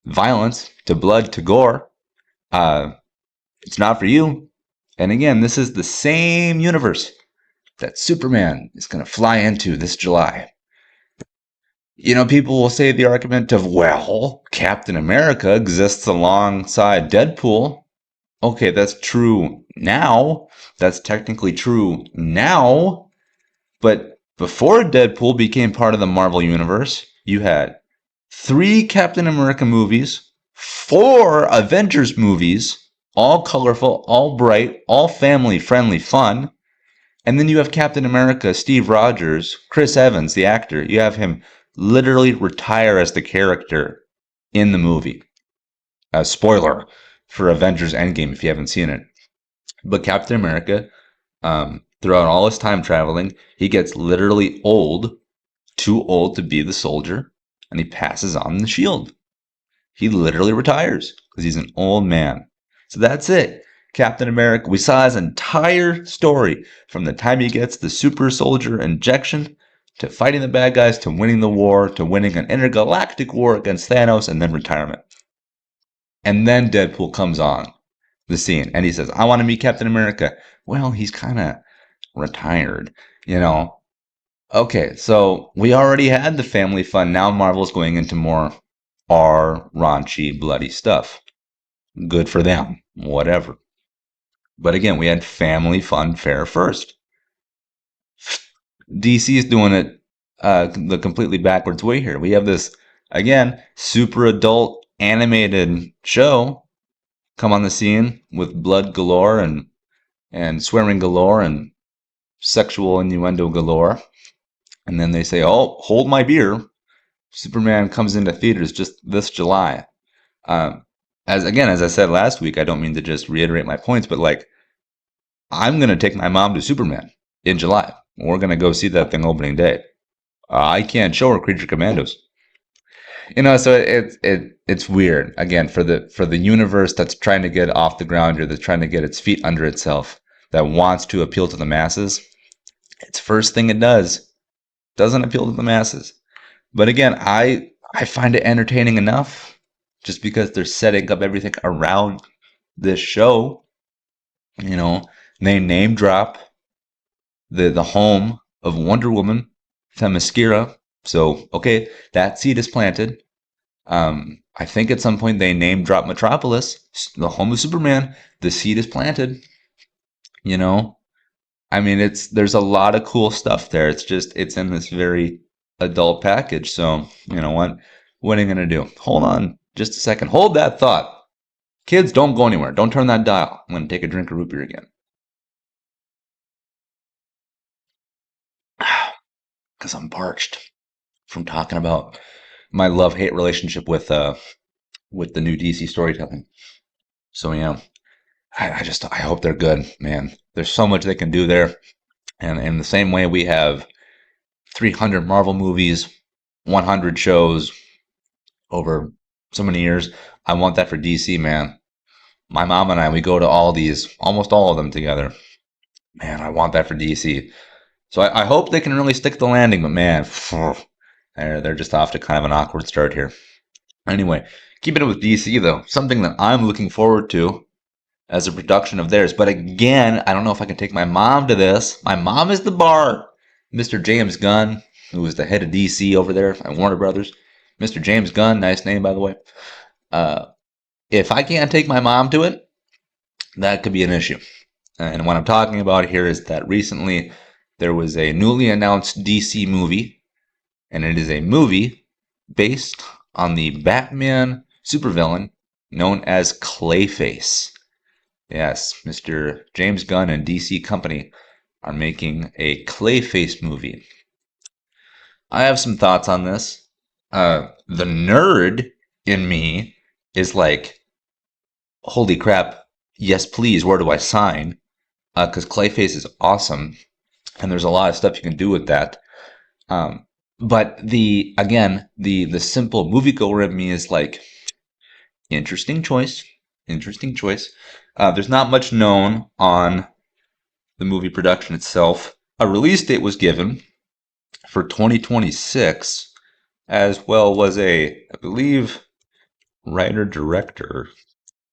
[SPEAKER 1] violence, to blood, to gore, it's not for you. And again, this is the same universe that Superman is going to fly into this July. People will say the argument of, well, Captain America exists alongside Deadpool. Okay, that's true now. That's technically true now. But before Deadpool became part of the Marvel Universe, you had 3 Captain America movies, 4 Avengers movies, all colorful, all bright, all family-friendly fun. And then you have Captain America, Steve Rogers, Chris Evans, the actor. You have him literally retire as the character in the movie. Spoiler for Avengers Endgame if you haven't seen it. But Captain America, throughout all his time traveling, he gets literally old, too old to be the soldier, and he passes on the shield. He literally retires because he's an old man. So that's it. Captain America, we saw his entire story from the time he gets the super soldier injection to fighting the bad guys to winning the war to winning an intergalactic war against Thanos and then retirement. And then Deadpool comes on the scene and he says, "I want to meet Captain America." Well, he's kind of retired, Okay, so we already had the family fun. Now Marvel's going into more raunchy, bloody stuff. Good for them. Whatever. But again, we had family fun fare first. DC is doing it the completely backwards way here. We have this, again, super adult animated show come on the scene with blood galore and swearing galore and sexual innuendo galore. And then they say, "Oh, hold my beer." Superman comes into theaters just this July. As I said last week, I don't mean to just reiterate my points, but I'm going to take my mom to Superman in July. We're going to go see that thing opening day. I can't show her Creature Commandos. So it's weird. Again, for the universe that's trying to get off the ground or that's trying to get its feet under itself, that wants to appeal to the masses, its first thing it doesn't appeal to the masses. But again, I find it entertaining enough just because they're setting up everything around this show. They name drop the home of Wonder Woman, Themyscira. So, okay, that seed is planted. I think at some point they name drop Metropolis, the home of Superman. The seed is planted. There's a lot of cool stuff there. It's in this very adult package. So, what are you gonna do? Hold on just a second. Hold that thought. Kids, don't go anywhere. Don't turn that dial. I'm gonna take a drink of root beer again. Because I'm parched from talking about my love-hate relationship with with the new DC storytelling. So yeah, I hope they're good, man. There's so much they can do there, and in the same way we have 300 Marvel movies, 100 shows over so many years. I want that for DC, man. My mom and I, we go to all these, almost all of them together. Man, I want that for DC. So I hope they can really stick the landing, but man, they're just off to kind of an awkward start here. Anyway, keeping it with DC though, something that I'm looking forward to as a production of theirs. But again, I don't know if I can take my mom to this. My mom is the bar. Mr. James Gunn, who is the head of DC over there at Warner Brothers. Mr. James Gunn, nice name by the way. Uh, if I can't take my mom to it, that could be an issue. And what I'm talking about here is that recently there was a newly announced DC movie, and it is a movie based on the Batman supervillain known as Clayface. Yes, Mr. James Gunn and DC Company are making a Clayface movie. I have some thoughts on this. The nerd in me is like, holy crap, yes, please, where do I sign? Because Clayface is awesome, and there's a lot of stuff you can do with that. Um, but the simple moviegoer in me is like, interesting choice, interesting choice. There's not much known on the movie production itself. A release date was given for 2026, as well was I believe, writer director,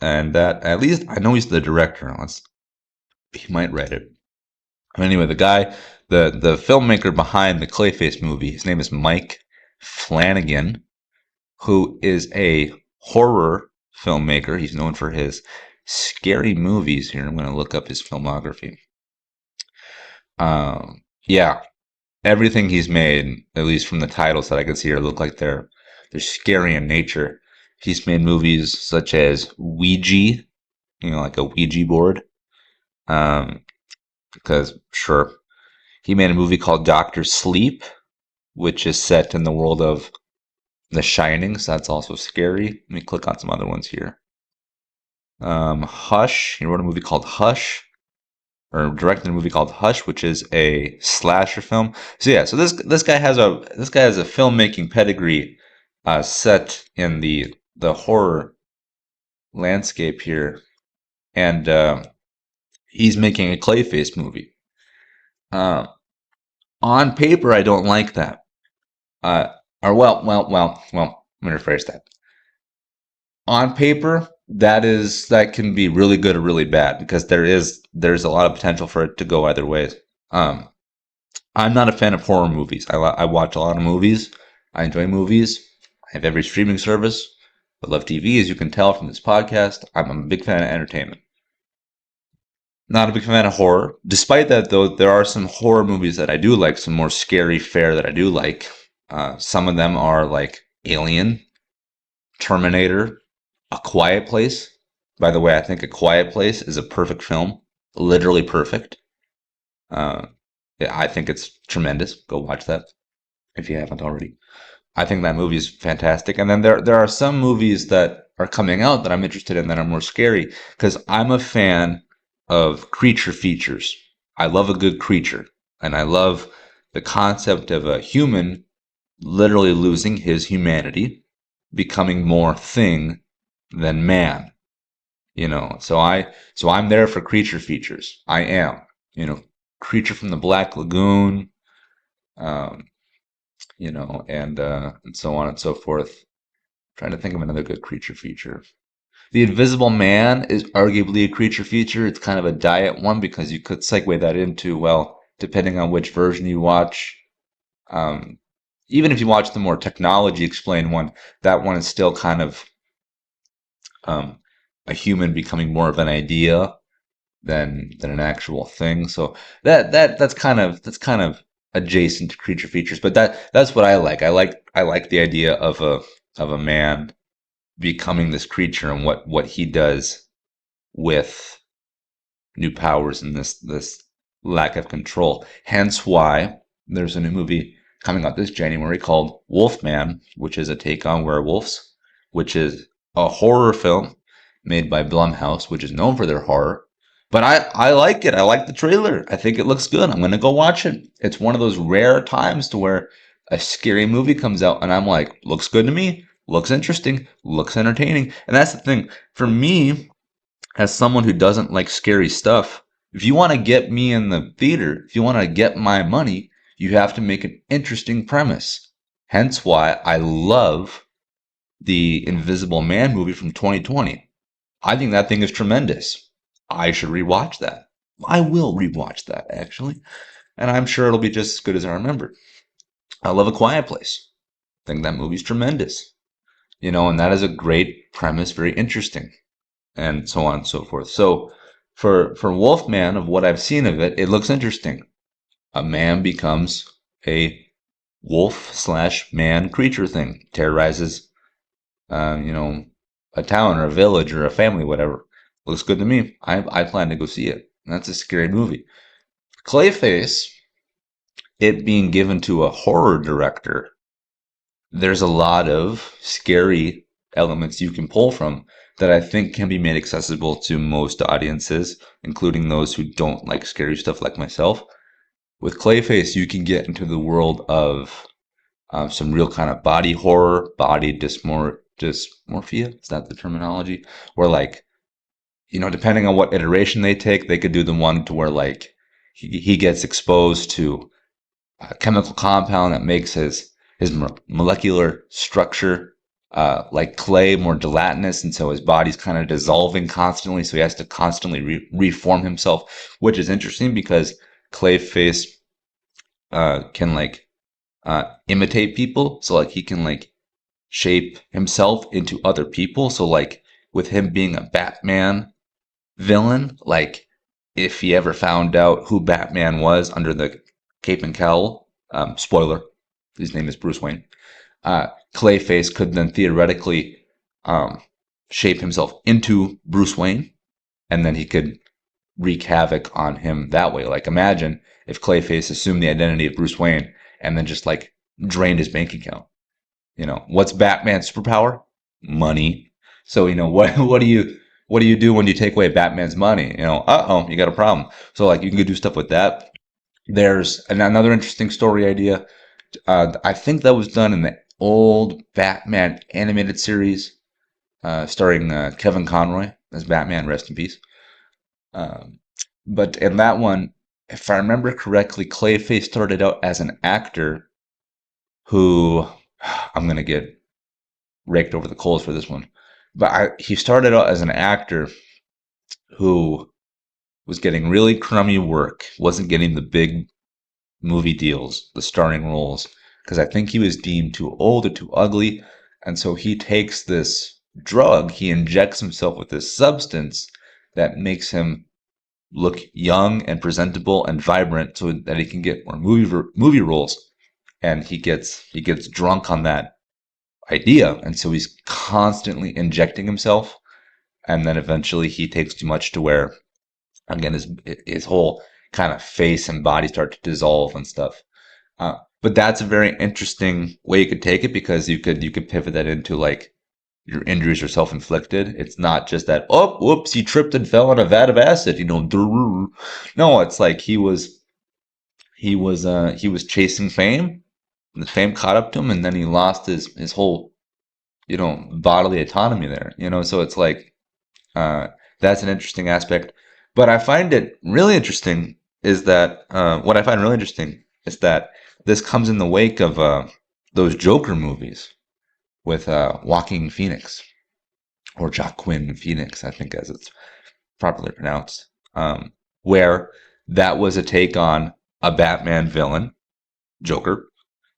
[SPEAKER 1] and that at least I know he's the director. Unless he might write it. Anyway, the filmmaker behind the Clayface movie, his name is Mike Flanagan, who is a horror filmmaker. He's known for his scary movies. Here, I'm going to look up his filmography. Yeah, everything he's made, at least from the titles that I can see here, look like they're scary in nature. He's made movies such as Ouija, like a Ouija board. Because sure, he made a movie called Doctor Sleep, which is set in the world of The Shining, so that's also scary. Let me click on some other ones here. Hush. He wrote a movie called Hush, or directed a movie called Hush, which is a slasher film. So yeah, so this guy has a filmmaking pedigree, set in the horror landscape here, and he's making a Clayface movie. On paper, I don't like that. Or well. Let me rephrase that. On paper, that can be really good or really bad because there's a lot of potential for it to go either ways. I'm not a fan of horror movies. I watch a lot of movies. I enjoy movies. I have every streaming service. I love TV, as you can tell from this podcast. I'm a big fan of entertainment. Not a big fan of horror. Despite that, though, there are some horror movies that I do like, some more scary fare that I do like. Some of them are like Alien, Terminator, A Quiet Place. By the way, I think A Quiet Place is a perfect film. Literally perfect. Yeah, I think it's tremendous. Go watch that if you haven't already. I think that movie is fantastic. And then there are some movies that are coming out that I'm interested in that are more scary because I'm a fan of creature features. I love a good creature, and I love the concept of a human literally losing his humanity, becoming more thing than man. So I'm there for creature features. I am. Creature from the Black Lagoon, um, and so on and so forth. Trying to think of another good creature feature. The Invisible Man is arguably a creature feature. It's kind of a diet one because you could segue that into, well, depending on which version you watch. Um, Even if you watch the more technology explained one, that one is still kind of um, a human becoming more of an idea than an actual thing. So that's kind of adjacent to creature features, but that's what I like. I like the idea of a man becoming this creature and what he does with new powers and this lack of control. Hence why there's a new movie coming out this January called Wolfman, which is a take on werewolves, which is a horror film made by Blumhouse, which is known for their horror. But I like it. I like the trailer. I think it looks good. I'm gonna go watch it. It's one of those rare times to where a scary movie comes out and I'm like, looks good to me, looks interesting, looks entertaining. And that's the thing. For me, as someone who doesn't like scary stuff, if you want to get me in the theater, if you want to get my money, you have to make an interesting premise. Hence why I love the Invisible Man movie from 2020. I think that thing is tremendous. I should rewatch that. I will rewatch that actually, and I'm sure it'll be just as good as I remember. I love A Quiet Place. I think that movie's tremendous. And that is a great premise, very interesting, and so on and so forth. So for Wolfman, of what I've seen of it, it looks interesting. A man becomes a wolf slash man creature thing, terrorizes you know, a town or a village or a family, whatever. Looks good to me. I plan to go see it. That's a scary movie. Clayface, it being given to a horror director, there's a lot of scary elements you can pull from that I think can be made accessible to most audiences, including those who don't like scary stuff like myself. With Clayface, you can get into the world of some real kind of body horror, body dysmorphia. Is that the terminology? Where like, depending on what iteration they take, they could do the one to where like he gets exposed to a chemical compound that makes his molecular structure like clay, more gelatinous, and so his body's kind of dissolving constantly. So he has to constantly reform himself, which is interesting because Clayface can like imitate people. So like he can like shape himself into other people. So like with him being a Batman villain, like if he ever found out who Batman was under the cape and cowl, spoiler, his name is Bruce Wayne. Clayface could then theoretically um, shape himself into Bruce Wayne, and then he could wreak havoc on him that way. Like imagine if Clayface assumed the identity of Bruce Wayne and then just like drained his bank account. What's Batman's superpower? Money. So what do you do when you take away Batman's money? You got a problem. So like you can do stuff with that. There's another interesting story idea. I think that was done in the old Batman animated series, starring Kevin Conroy as Batman. Rest in peace. Um, but in that one, if I remember correctly, Clayface started out as an actor who I'm gonna get raked over the coals for this one, but he started out as an actor who was getting really crummy work, wasn't getting the big movie deals, the starring roles, because I think he was deemed too old or too ugly, and so he takes this drug, he injects himself with this substance that makes him look young and presentable and vibrant so that he can get more movie roles, and he gets drunk on that idea, and so he's constantly injecting himself, and then eventually he takes too much to where again his whole kind of face and body start to dissolve and stuff. But that's a very interesting way you could take it because you could pivot that into like your injuries are self-inflicted. It's not just that, oh whoops, he tripped and fell on a vat of acid, no, it's like he was chasing fame, and the fame caught up to him, and then he lost his whole bodily autonomy there. So it's like uh, that's an interesting aspect. But I find it really interesting is that what I find really interesting is that this comes in the wake of those Joker movies with Joaquin Phoenix or Joaquin Phoenix, I think, as it's properly pronounced, where that was a take on a Batman villain, Joker,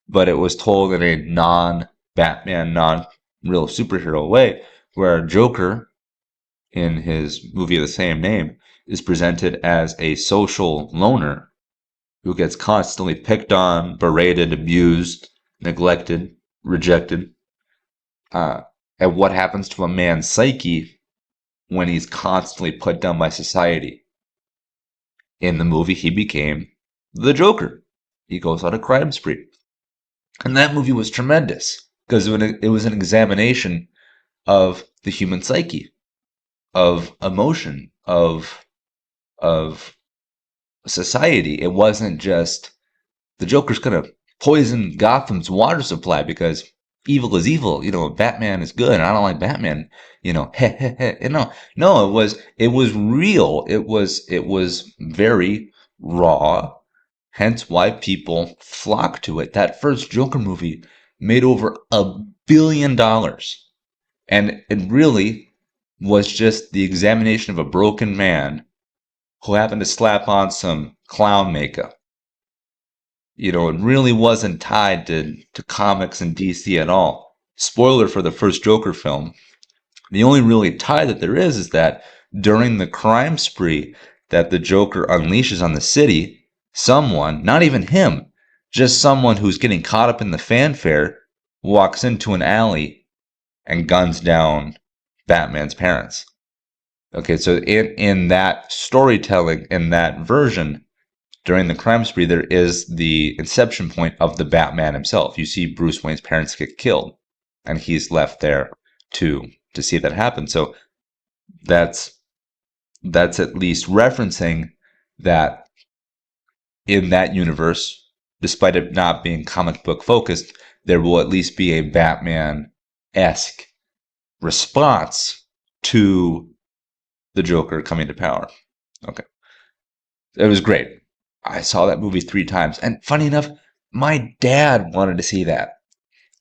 [SPEAKER 1] but it was told in a non-Batman, non-real superhero way, where Joker, in his movie of the same name, is presented as a social loner who gets constantly picked on, berated, abused, neglected, rejected. Uh, and what happens to a man's psyche when he's constantly put down by society? In the movie, he became the Joker. He goes on a crime spree. And that movie was tremendous because it was an examination of the human psyche, of emotion, of society. It wasn't just the Joker's gonna poison Gotham's water supply because evil is evil. Batman is good, and I don't like Batman. Heh, heh, heh. No, it was real. It was very raw. Hence why people flock to it. That first Joker movie made over $1 billion, and it really was just the examination of a broken man who happened to slap on some clown makeup. It really wasn't tied to comics and DC at all. Spoiler for the first Joker film. The only really tie that there is that during the crime spree that the Joker unleashes on the city, someone, not even him, just someone who's getting caught up in the fanfare, walks into an alley and guns down Batman's parents. Okay, so in that storytelling, in that version, during the crime spree, there is the inception point of the Batman himself. You see Bruce Wayne's parents get killed, and he's left there to see that happen. So that's at least referencing that in that universe, despite it not being comic book focused, there will at least be a Batman-esque response to the Joker coming to power. Okay. It was great. I saw that movie 3 times. And funny enough, my dad wanted to see that.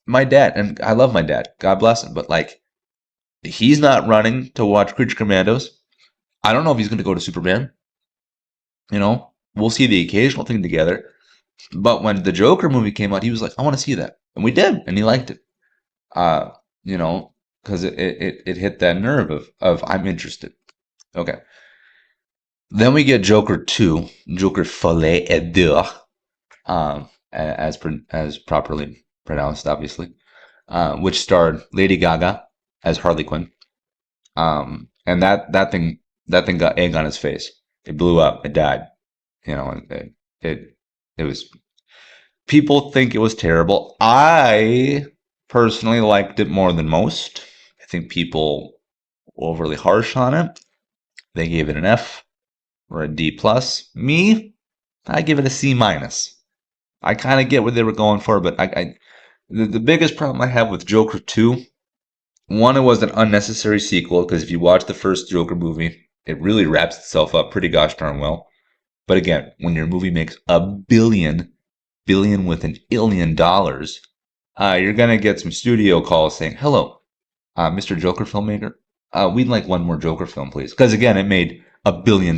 [SPEAKER 1] My dad, and I love my dad. God bless him. But he's not running to watch Creature Commandos. I don't know if he's going to go to Superman. We'll see the occasional thing together. But when the Joker movie came out, he was like, I want to see that. And we did. And he liked it. Because it hit that nerve of I'm interested. Okay. Then we get Joker 2, Joker Folie et Deux, as properly pronounced, obviously, which starred Lady Gaga as Harley Quinn. And that thing got egg on his face. It blew up. It died. It was. People think it was terrible. I personally liked it more than most. I think people were overly harsh on it. They gave it an F or a D plus. Me, I give it a C minus. I kind of get what they were going for, but the biggest problem I have with Joker 2, one, it was an unnecessary sequel, because if you watch the first Joker movie, it really wraps itself up pretty gosh darn well. But again, when your movie makes $1 billion with an illion dollars, you're gonna get some studio calls saying, "Hello, Mr. Joker filmmaker, we'd like one more Joker film, please." Because again, it made $1 billion.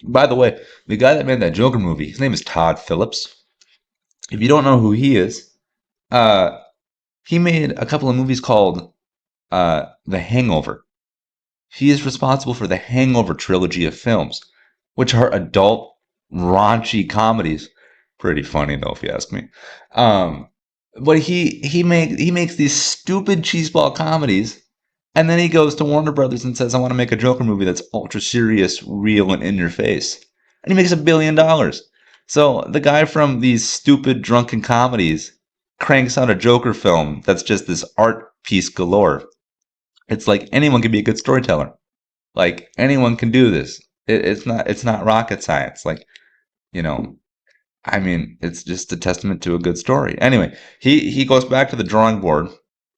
[SPEAKER 1] By the way, the guy that made that Joker movie, his name is Todd Phillips. If you don't know who he is, he made a couple of movies called The Hangover. He is responsible for the Hangover trilogy of films, which are adult, raunchy comedies. Pretty funny though, if you ask me. But he makes these stupid cheeseball comedies, and then he goes to Warner Brothers and says, "I want to make a Joker movie that's ultra serious, real, and in your face," and he makes $1 billion. So the guy from these stupid drunken comedies cranks out a Joker film that's just this art piece galore. It's like anyone can be a good storyteller. Like anyone can do this. It's not rocket science. It's just a testament to a good story. Anyway, he goes back to the drawing board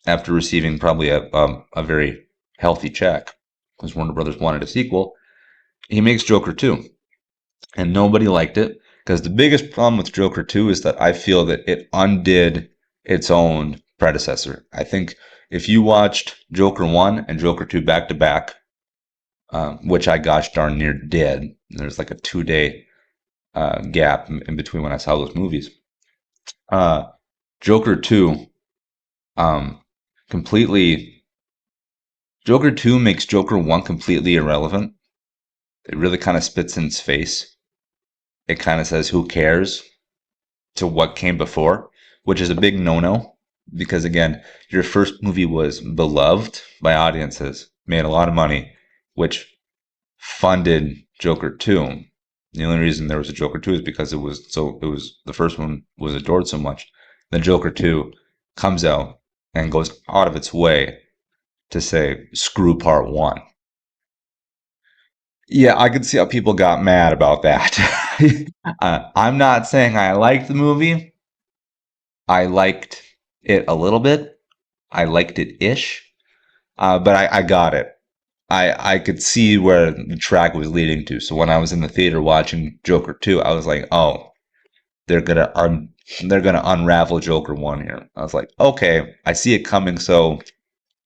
[SPEAKER 1] after receiving probably a very healthy check, because Warner Brothers wanted a sequel. He makes Joker 2, and nobody liked it, because the biggest problem with Joker 2 is that I feel that it undid its own predecessor. I think if you watched Joker 1 and Joker 2 back to back, which I gosh darn near did, there's like a 2-day gap in between when I saw those movies. Joker 2 completely. Joker 2 makes Joker 1 completely irrelevant. It really kind of spits in its face. It kind of says, "Who cares?" to what came before, which is a big no-no, because again, your first movie was beloved by audiences, made a lot of money, which funded Joker 2. The only reason there was a Joker 2 is because the first one was adored so much. Then Joker 2 comes out, and goes out of its way to say screw part one. Yeah, I could see how people got mad about that. I'm not saying I liked the movie. I liked it a little bit. I liked it ish, but I got it. I could see where the track was leading to. So when I was in the theater watching Joker 2, I was like, oh, they're gonna they're gonna unravel Joker 1 here. I was like, okay, I see it coming, so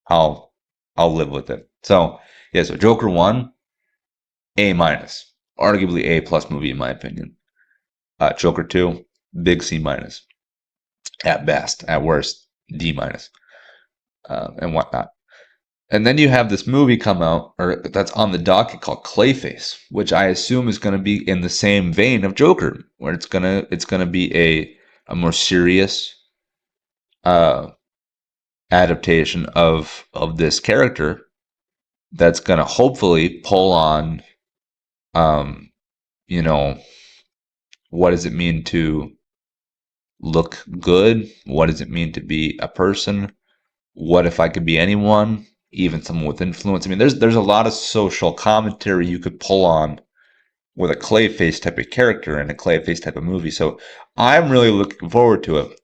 [SPEAKER 1] I'll I'll live with it. So yeah, so Joker 1, A minus, arguably A plus movie in my opinion. Joker 2, big C minus at best, at worst D minus, and whatnot. And then you have this movie come out, or that's on the docket called Clayface, which I assume is going to be in the same vein of Joker, where it's gonna be a more serious uh, adaptation of this character that's going to hopefully pull on, um, you know, what does it mean to look good? What does it mean to be a person? What if I could be anyone, even someone with influence? I mean, there's a lot of social commentary you could pull on with a Clayface type of character and a Clayface type of movie. So I'm really looking forward to it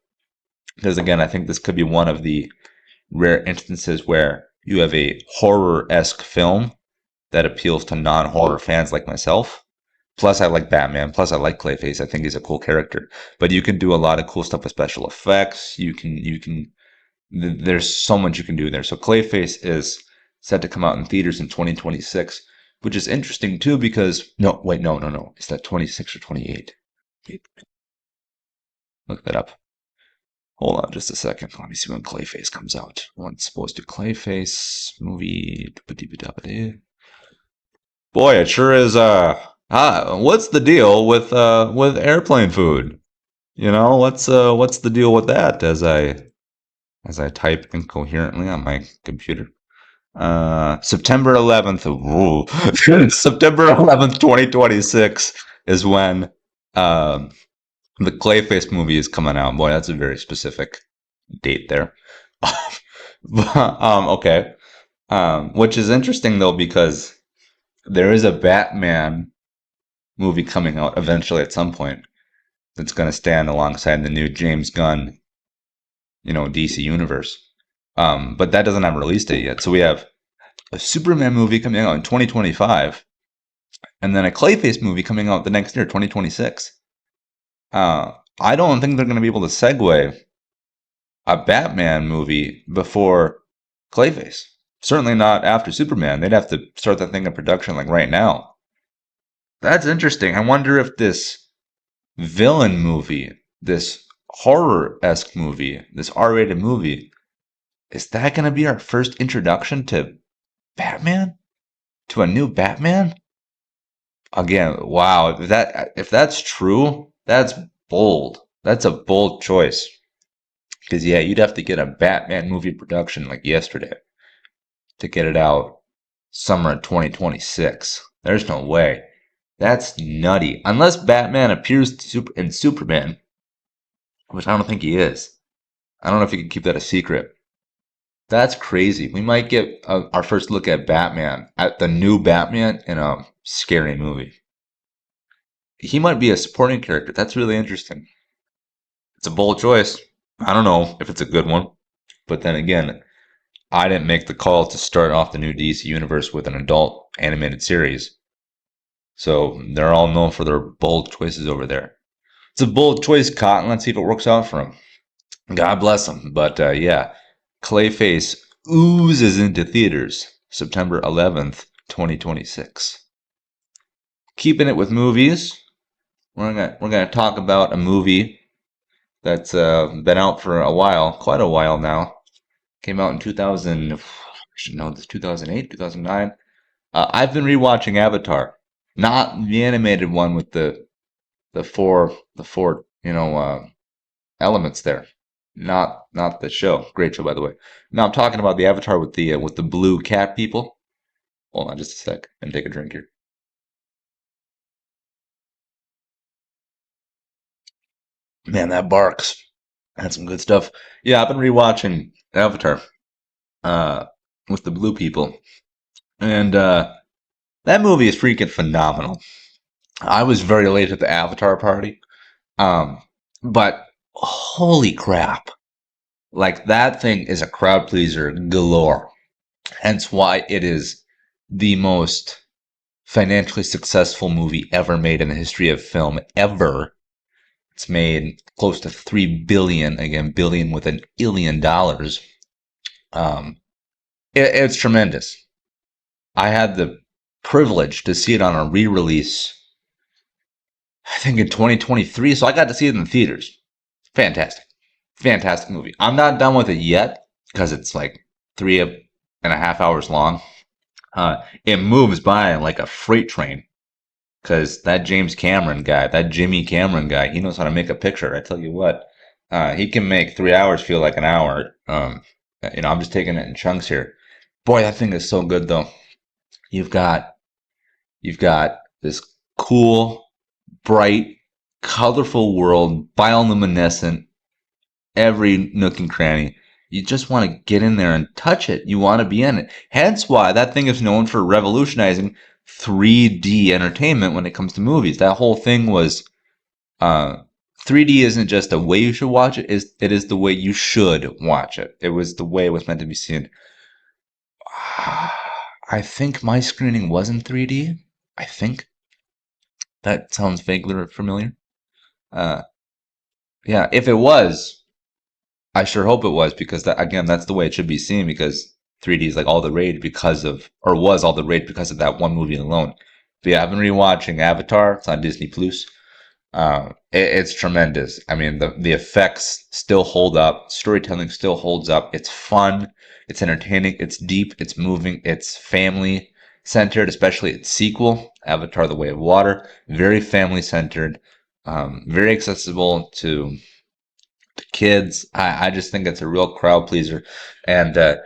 [SPEAKER 1] because again, I think this could be one of the rare instances where you have a horror-esque film that appeals to non-horror fans like myself. Plus, I like Batman. Plus, I like Clayface. I think he's a cool character. But you can do a lot of cool stuff with special effects. There's so much you can do there. So Clayface is set to come out in theaters in 2026, which is interesting too because no, wait, no, no, no. Is that 26 or 28? Look that up. Hold on just a second. Let me see when Clayface comes out. When it's supposed to Clayface movie. Boy, it sure is what's the deal with airplane food? You know, what's the deal with that as I type incoherently on my computer? September 11th. Ooh, September 11th, 2026 is when um the Clayface movie is coming out. Boy, that's a very specific date there. Okay. Which is interesting though because there is a Batman movie coming out eventually at some point that's going to stand alongside the new James Gunn, DC universe. But that doesn't have a release date yet. So we have a Superman movie coming out in 2025, and then a Clayface movie coming out the next year, 2026. I don't think they're going to be able to segue a Batman movie before Clayface. Certainly not after Superman. They'd have to start that thing in production like right now. That's interesting. I wonder if this villain movie, this horror esque movie, this R-rated movie, is that going to be our first introduction to Batman? To a new Batman? Again, wow. If that's true, that's bold. That's a bold choice. Because yeah, you'd have to get a Batman movie production like yesterday to get it out summer 2026. There's no way. That's nutty. Unless Batman appears in Superman, which I don't think he is. I don't know if you can keep that a secret. That's crazy. We might get our first look at Batman, at the new Batman in a scary movie. He might be a supporting character. That's really interesting. It's a bold choice. I don't know if it's a good one. But then again, I didn't make the call to start off the new DC universe with an adult animated series. So they're all known for their bold choices over there. It's a bold choice, Cotton. Let's see if it works out for him. God bless him. But yeah, Clayface oozes into theaters September 11th, 2026. Keeping it with movies, we're gonna talk about a movie that's been out for a while, quite a while now. Came out in 2000. I should know this, 2008, 2009. I've been rewatching Avatar, not the animated one with the four elements there. Not the show. Great show, by the way. No, I'm talking about the Avatar with the blue cat people. Hold on just a sec and take a drink here. Man, that barks. That's some good stuff. Yeah, I've been rewatching Avatar, uh, with the blue people, and that movie is freaking phenomenal. I was very late at the Avatar party, um, but holy crap! Like that thing is a crowd pleaser galore. Hence why it is the most financially successful movie ever made in the history of film ever. It's made close to 3 billion, again, billion with an illion dollars. Um, it's tremendous. I had the privilege to see it on a re-release, I think in 2023, so I got to see it in the theaters. Fantastic. Fantastic movie. I'm not done with it yet because it's like 3.5 hours long. It moves by like a freight train because that James Cameron guy, that Jimmy Cameron guy, he knows how to make a picture. I tell you what, he can make 3 hours feel like an hour. I'm just taking it in chunks here. Boy, that thing is so good though. You've got you've got this cool, bright, colorful world, bioluminescent, every nook and cranny. You just want to get in there and touch it. You want to be in it. Hence why that thing is known for revolutionizing 3D entertainment when it comes to movies. That whole thing was 3D isn't just a way you should watch it, it is the way you should watch it. It was the way it was meant to be seen. I think my screening was in 3D. I think that sounds vaguely familiar. Uh, yeah, if it was, I sure hope it was because that again, that's the way it should be seen because 3D is like all the rage because of, or was all the rage because of that one movie alone. But yeah, I've been rewatching Avatar. It's on Disney Plus. It's tremendous. I mean, the effects still hold up. Storytelling still holds up. It's fun. It's entertaining. It's deep. It's moving. It's family centered, especially its sequel, Avatar: The Way of Water. Very family centered. Very accessible to kids. I just think it's a real crowd pleaser. And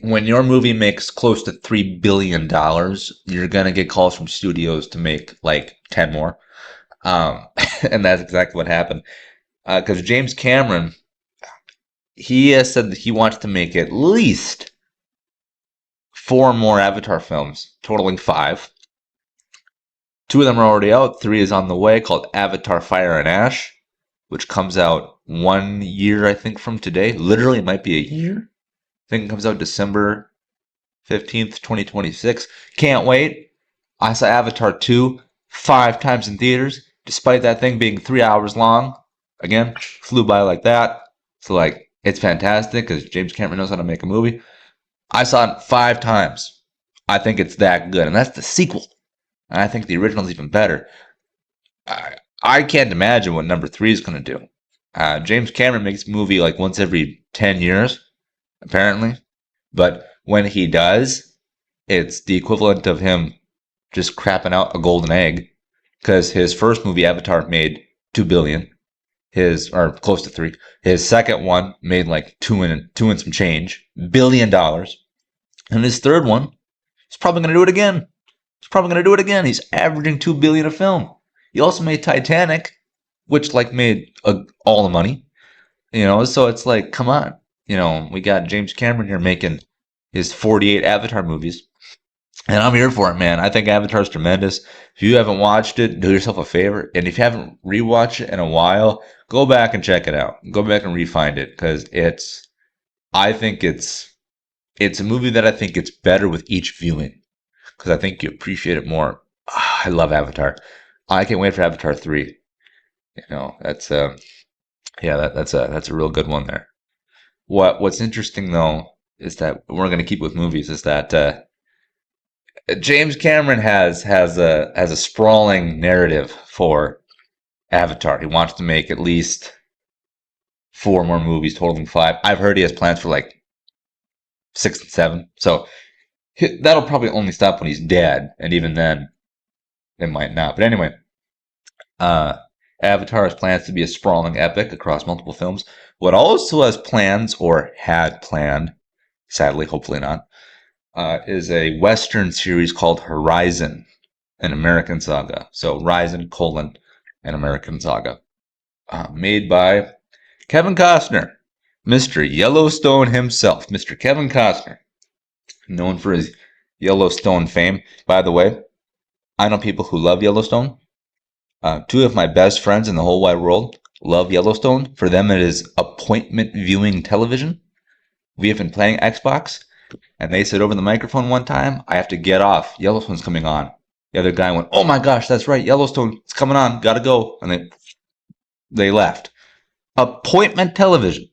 [SPEAKER 1] when your movie makes close to $3 billion, you're gonna get calls from studios to make like 10 more. Um, and that's exactly what happened. Because James Cameron, he has said that he wants to make at least four more Avatar films, totaling five. Two of them are already out. Three is on the way, called Avatar: Fire and Ash, which comes out 1 year, I think, from today. Literally, it might be a year. I think it comes out December 15th, 2026. Can't wait. I saw Avatar 2 5 times in theaters, despite that thing being 3 hours long. Again, flew by like that. So, like, it's fantastic because James Cameron knows how to make a movie. I saw it 5 times. I think it's that good. And that's the sequel. And I think the original's even better. I, I can't imagine what number three is going to do. James Cameron makes a movie like once every 10 years, apparently. But when he does, it's the equivalent of him just crapping out a golden egg because his first movie, Avatar, made 2 billion. His or close to three. His second one made like two and some change $1 billion, and his third one is probably going to do it again. He's probably going to do it again. He's averaging 2 billion a film. He also made Titanic, which like made all the money. So it's like, come on. We got James Cameron here making his 48 Avatar movies. And I'm here for it, man. I think Avatar's tremendous. If you haven't watched it, do yourself a favor. And if you haven't rewatched it in a while, go back and check it out. Go back and refind it because I think it's a movie that I think gets better with each viewing because I think you appreciate it more. I love Avatar. I can't wait for Avatar 3. That's yeah, that's a real good one there. What's interesting though is that we're going to keep with movies is that James Cameron has a sprawling narrative for Avatar. He wants to make at least four more movies, totaling five. I've heard he has plans for like six and seven. So that'll probably only stop when he's dead, and even then, it might not. But anyway, uh, Avatar has plans to be a sprawling epic across multiple films. What also has plans, or had planned, sadly, hopefully not, is a Western series called Horizon, an American Saga. So Horizon, an American Saga. Made by Kevin Costner. Mr. Yellowstone himself, Mr. Kevin Costner, known for his Yellowstone fame. By the way, I know people who love Yellowstone. Two of my best friends in the whole wide world love Yellowstone. For them, it is appointment viewing television. We have been playing Xbox, and they said over the microphone one time, I have to get off. Yellowstone's coming on. The other guy went, oh my gosh, that's right. Yellowstone, it's coming on. Gotta go. And they left. Appointment television.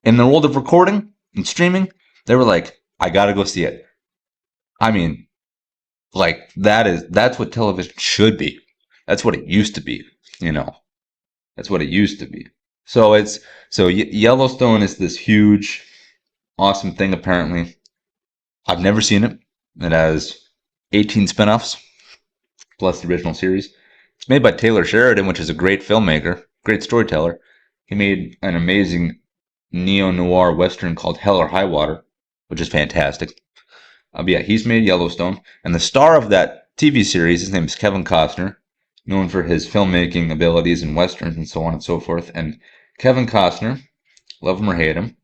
[SPEAKER 1] In the world of recording and streaming, they were like, I gotta go see it. I mean, like that's what television should be. That's what it used to be, you know. That's what it used to be. So Yellowstone is this huge, awesome thing. Apparently, I've never seen it. It has 18 spinoffs plus the original series. It's made by Taylor Sheridan, which is a great filmmaker, great storyteller. He made an amazing neo-noir western called Hell or High Water, which is fantastic. But yeah, he's made Yellowstone, and the star of that TV series, his name is Kevin Costner, known for his filmmaking abilities in westerns and so on and so forth. And Kevin Costner, love him or hate him,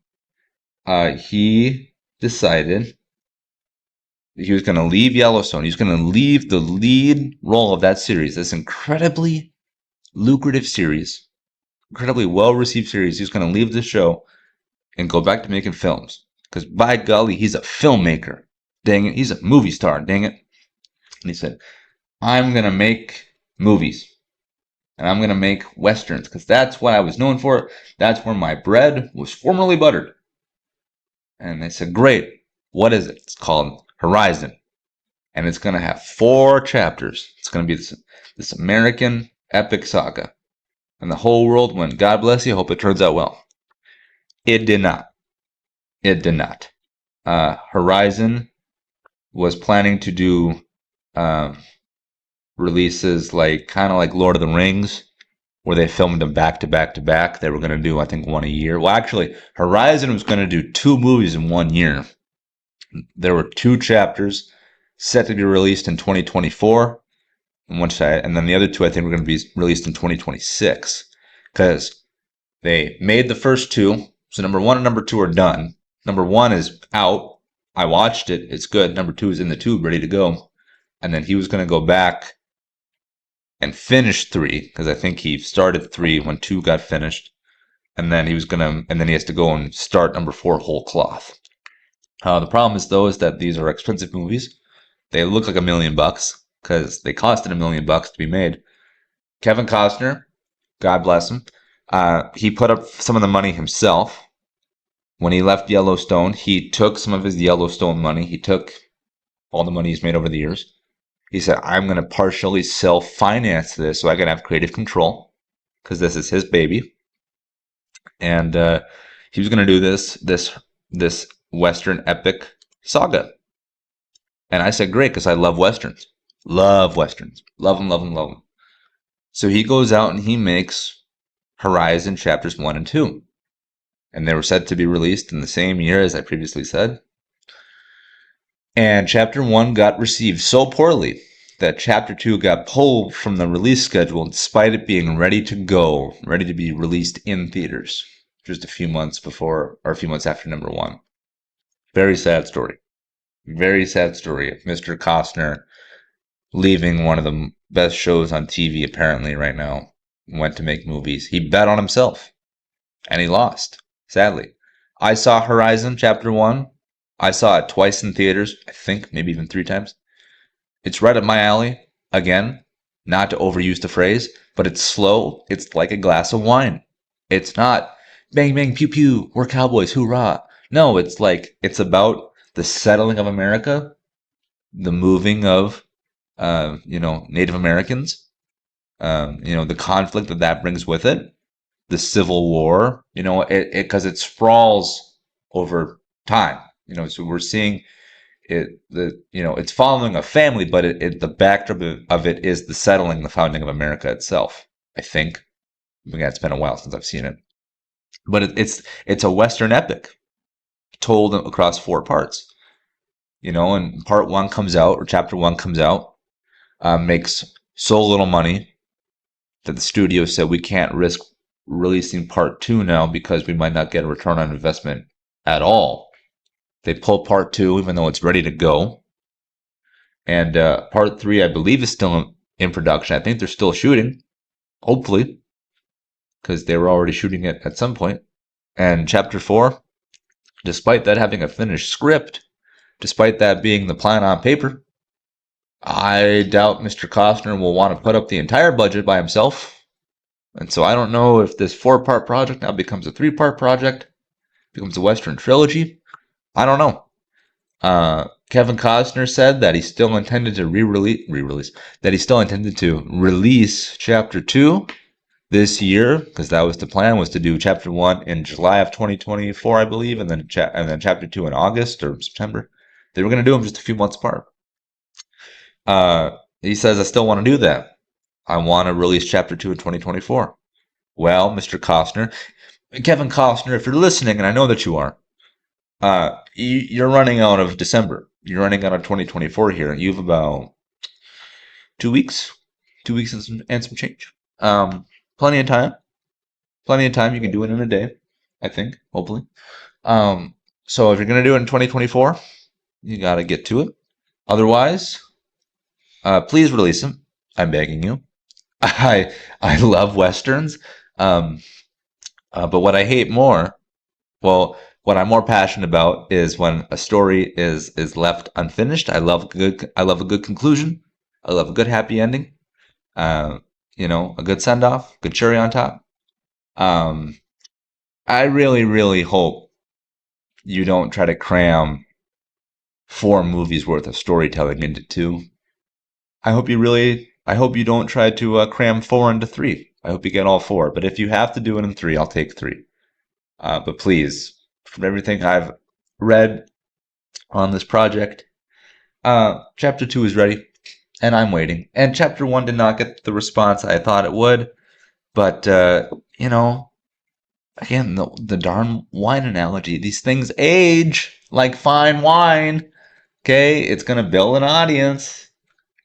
[SPEAKER 1] he decided he was going to leave Yellowstone. He was going to leave the lead role of that series, this incredibly lucrative series, incredibly well-received series. He was going to leave the show and go back to making films. Because by golly, he's a filmmaker. Dang it, he's a movie star. Dang it. And he said, I'm going to make movies. And I'm going to make westerns. Because that's what I was known for. That's where my bread was formerly buttered. And they said, great. What is it? It's called Horizon. And it's going to have 4 chapters. It's going to be this American epic saga. And the whole world went, God bless you, hope it turns out well. It did not. It did not. Horizon was planning to do releases kind of like Lord of the Rings, where they filmed them back to back to back. They were going to do, I think, one a year. Well, actually, Horizon was going to do 2 movies in 1 year. There were 2 chapters set to be released in 2024, and then the other 2 I think were going to be released in 2026, because they made the first 2. So number 1 and number 2 are done. Number 1 is out. I watched it. It's good. Number 2 is in the tube, ready to go. And then he was going to go back and finish 3, because I think he started 3 when 2 got finished. And then he has to go and start number 4 whole cloth. The problem is, though, is that these are expensive movies. They look like $1 million because they costed $1 million to be made. Kevin Costner, God bless him, he put up some of the money himself. When he left Yellowstone, he took some of his Yellowstone money. He took all the money he's made over the years. He said, I'm going to partially self-finance this so I can have creative control, because this is his baby. And he was going to do this Western epic saga. And I said, great, because I love Westerns. Love Westerns. Love them, love them, love them. So he goes out and he makes Horizon chapters 1 and 2. And they were set to be released in the same year, as I previously said. And chapter 1 got received so poorly that chapter 2 got pulled from the release schedule despite it being ready to go, ready to be released in theaters just a few months before, or a few months after number 1. Very sad story. Very sad story of Mr. Costner leaving one of the best shows on TV apparently right now, went to make movies. He bet on himself, and he lost, sadly. I saw Horizon Chapter 1. I saw it twice in theaters, I think, maybe even 3 times. It's right up my alley. Again, not to overuse the phrase, but it's slow. It's like a glass of wine. It's not bang, bang, pew, pew, we're cowboys, hoorah. No, it's about the settling of America, the moving of, Native Americans, the conflict that brings with it, the Civil War, because it sprawls over time, so we're seeing it, it's following a family, but the backdrop of it is the settling, the founding of America itself, I think. Again, it's been a while since I've seen it, but it's a Western epic told across 4 parts, and part 1 comes out, or chapter 1 comes out, makes so little money that the studio said we can't risk releasing part 2 now because we might not get a return on investment at all. They pulled part 2 even though it's ready to go. And part 3, I believe, is still in production. I think they're still shooting, hopefully, because they were already shooting it at some point. And chapter 4, despite that having a finished script, despite that being the plan on paper, I doubt Mr. Costner will want to put up the entire budget by himself. And so I don't know if this 4-part project now becomes a 3-part project, becomes a Western trilogy. I don't know. Kevin Costner said that he still intended to release Chapter 2 this year, because that was the plan, was to do Chapter 1 in July of 2024, I believe, and then Chapter 2 in August or September. They were going to do them just a few months apart. He says, I still want to do that. I want to release Chapter 2 in 2024. Well, Mr. Costner, Kevin Costner, if you're listening, and I know that you are, you're running out of December. You're running out of 2024 here. You have about 2 weeks. 2 weeks and some change. Plenty of time. Plenty of time. You can do it in a day, I think, hopefully. So if you're going to do it in 2024, you got to get to it. Otherwise, please release them. I'm begging you. I love Westerns. But what I hate more, well, what I'm more passionate about is when a story is left unfinished. I love a good conclusion. I love a good happy ending. A good send off, good cherry on top. I really, really hope you don't try to cram 4 movies worth of storytelling into 2. I hope you don't try to cram 4 into 3. I hope you get all 4. But if you have to do it in 3, I'll take 3. But please, from everything I've read on this project, Chapter 2 is ready, and I'm waiting. And Chapter 1 did not get the response I thought it would. But, again, the darn wine analogy. These things age like fine wine. Okay? It's going to build an audience.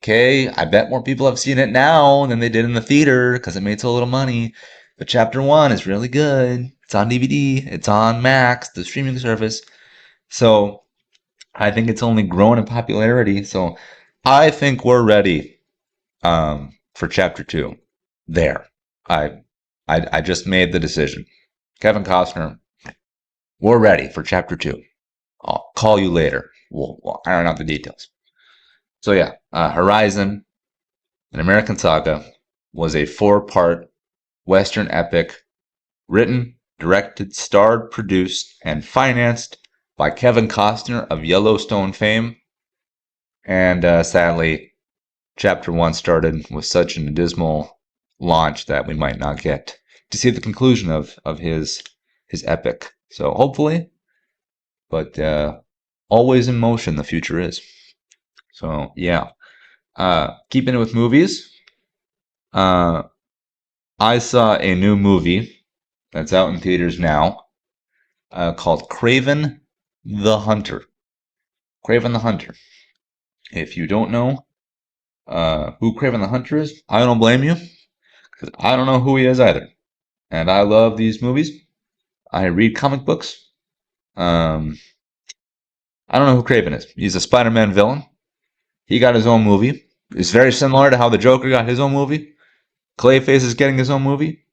[SPEAKER 1] Okay, I bet more people have seen it now than they did in the theater because it made so little money. But Chapter 1 is really good. It's on DVD. It's on Max, the streaming service. So I think it's only grown in popularity. So I think we're ready for Chapter 2. There. I just made the decision. Kevin Costner, we're ready for Chapter 2. I'll call you later. We'll iron out the details. So yeah, Horizon, an American Saga, was a 4-part Western epic written, directed, starred, produced, and financed by Kevin Costner of Yellowstone fame. And sadly, Chapter 1 started with such an abysmal launch that we might not get to see the conclusion of his epic. So hopefully, but always in motion, the future is. So yeah, keeping it with movies, I saw a new movie that's out in theaters now called Kraven the Hunter. Kraven the Hunter. If you don't know who Kraven the Hunter is, I don't blame you, because I don't know who he is either. And I love these movies. I read comic books. I don't know who Kraven is. He's a Spider-Man villain. He got his own movie. It's very similar to how the Joker got his own movie. Clayface is getting his own movie.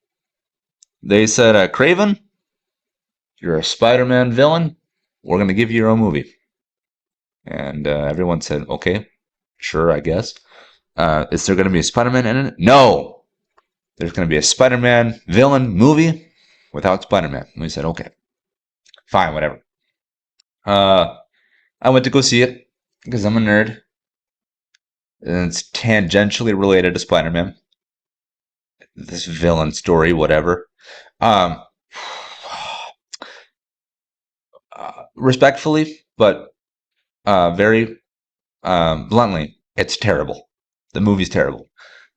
[SPEAKER 1] They said, Kraven, you're a Spider-Man villain. We're going to give you your own movie. And everyone said, okay, sure, I guess. Is there going to be a Spider-Man in it? No! There's going to be a Spider-Man villain movie without Spider-Man. And we said, okay, fine, whatever. I went to go see it because I'm a nerd. And it's tangentially related to Spider-Man. This villain story, whatever. Respectfully, but very bluntly, it's terrible. The movie's terrible.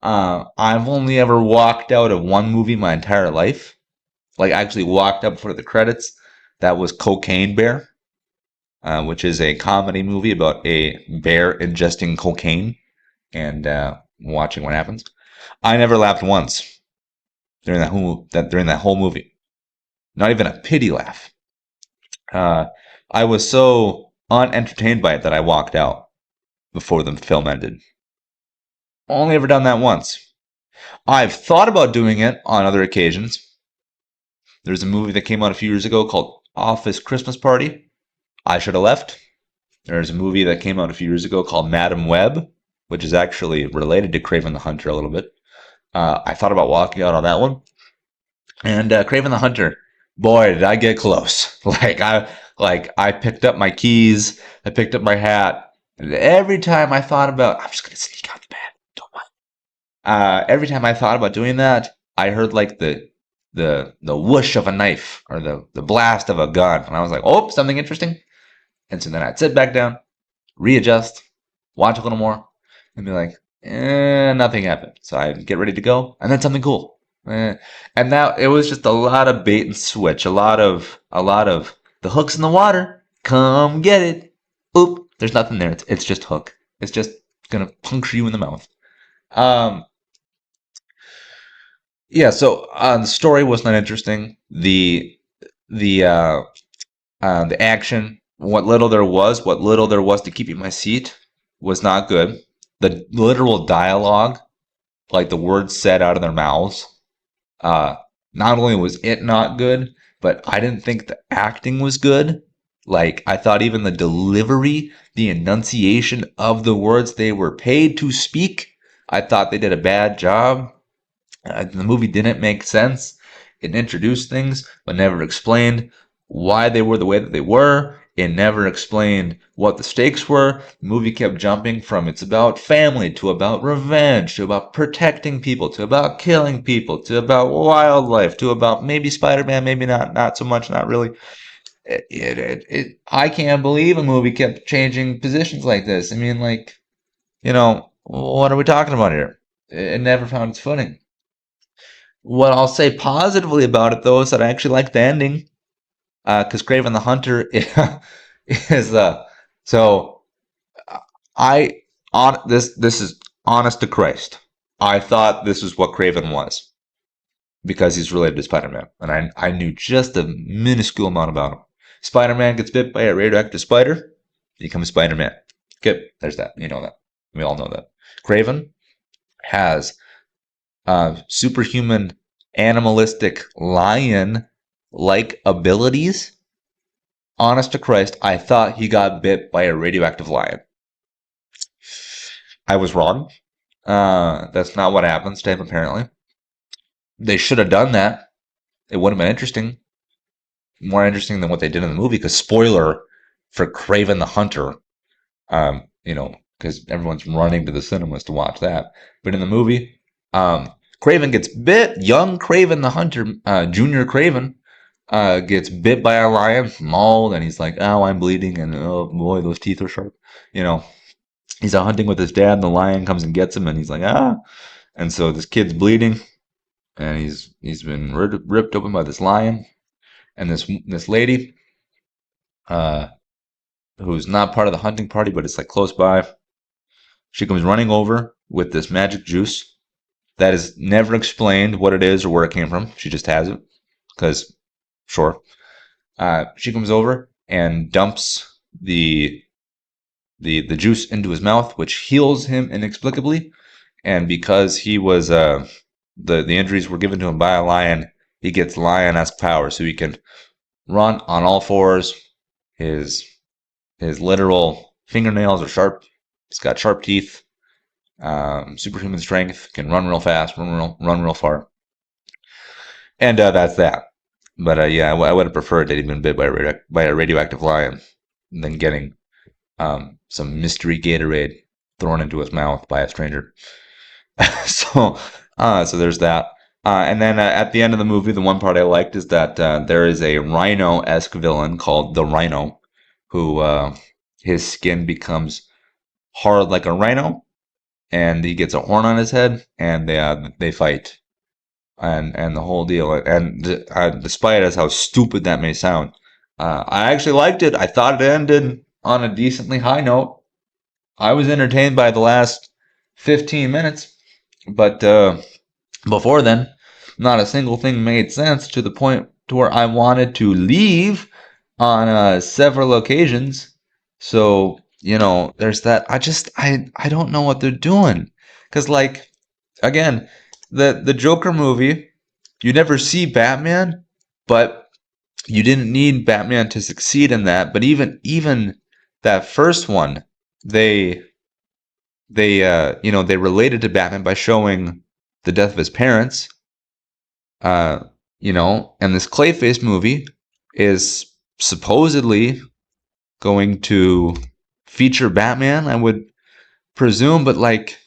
[SPEAKER 1] I've only ever walked out of one movie my entire life. Like, actually walked up for the credits. That was Cocaine Bear, which is a comedy movie about a bear ingesting cocaine and watching what happens. I never laughed once. during that whole movie. Not even a pity laugh. Uh, I was so unentertained by it that I walked out before the film ended. Only ever done that once. I've thought about doing it on other occasions. There's a movie that came out a few years ago called Office Christmas Party. I should have left. There's a movie that came out a few years ago called Madam Web, which is actually related to Kraven the Hunter a little bit. I thought about walking out on that one. And Kraven the Hunter, boy, did I get close. I picked up my keys, I picked up my hat, and every time I thought about, I'm just gonna sneak out the back. Don't mind. Every time I thought about doing that, I heard like the whoosh of a knife or the blast of a gun, and I was like, oh, something interesting. And so then I'd sit back down, readjust, watch a little more, and be like, nothing happened. So I'd get ready to go, and then something cool. And now it was just a lot of bait and switch, a lot of the hook's in the water. Come get it. Oop, there's nothing there. It's just hook. It's just gonna puncture you in the mouth. Um, yeah. So the story was not interesting. The action, what little there was to keep me in my seat, was not good. The literal dialogue, like the words said out of their mouths, uh, not only was it not good, but I didn't think the acting was good. Like, I thought even the delivery, the enunciation of the words they were paid to speak, I thought they did a bad job. The movie didn't make sense. It introduced things, but never explained why they were the way that they were. It never explained what the stakes were. The movie kept jumping from it's about family to about revenge to about protecting people to about killing people to about wildlife to about maybe Spider-Man, maybe not so much, not really. I can't believe a movie kept changing positions like this. I mean, like, what are we talking about here? It never found its footing. What I'll say positively about it, though, is that I actually like the ending because Kraven the Hunter is so I on this is honest to Christ. I thought this is what Kraven was because he's related to Spider-Man, and I knew just a minuscule amount about him. Spider-Man gets bit by a radioactive spider, becomes Spider-Man. Okay, there's that. You know that. We all know that. Kraven has superhuman, animalistic, lion-like abilities. Honest to Christ, I thought he got bit by a radioactive lion. I was wrong. That's not what happens to him, apparently. They should have done that. It would have been interesting. More interesting than what they did in the movie, because spoiler for Kraven the Hunter, because everyone's running to the cinemas to watch that. But in the movie, Kraven gets bit. Young Kraven the Hunter, Junior Kraven, gets bit by a lion, mauled, and he's like, "Oh, I'm bleeding," and oh boy, those teeth are sharp. You know, he's out hunting with his dad, and the lion comes and gets him, and he's like, "Ah!" And so this kid's bleeding, and he's been ripped open by this lion, and this lady, uh, who's not part of the hunting party, but it's like close by. She comes running over with this magic juice that is never explained what it is or where it came from. She just has it because, sure. She comes over and dumps the juice into his mouth, which heals him inexplicably. And because he was the injuries were given to him by a lion, he gets lion-esque power, so he can run on all fours. His literal fingernails are sharp. He's got sharp teeth. Superhuman strength. Can run real fast. Run real far. And that's that. But yeah, I would have preferred that he'd been bit by a radioactive lion than getting some mystery Gatorade thrown into his mouth by a stranger. so there's that. And then at the end of the movie, the one part I liked is that there is a rhino-esque villain called the Rhino, who his skin becomes hard like a rhino, and he gets a horn on his head, and they fight, and the whole deal. And despite as how stupid that may sound, I actually liked it. I thought it ended on a decently high note. I was entertained by the last 15 minutes, but before then, Not a single thing made sense to the point to where I wanted to leave on several occasions. So, there's that. I don't know what they're doing. Because, like, again, the Joker movie, you never see Batman, but you didn't need Batman to succeed in that. But even that first one, they they related to Batman by showing the death of his parents. uh and this Clayface movie is supposedly going to feature Batman, I would presume, but like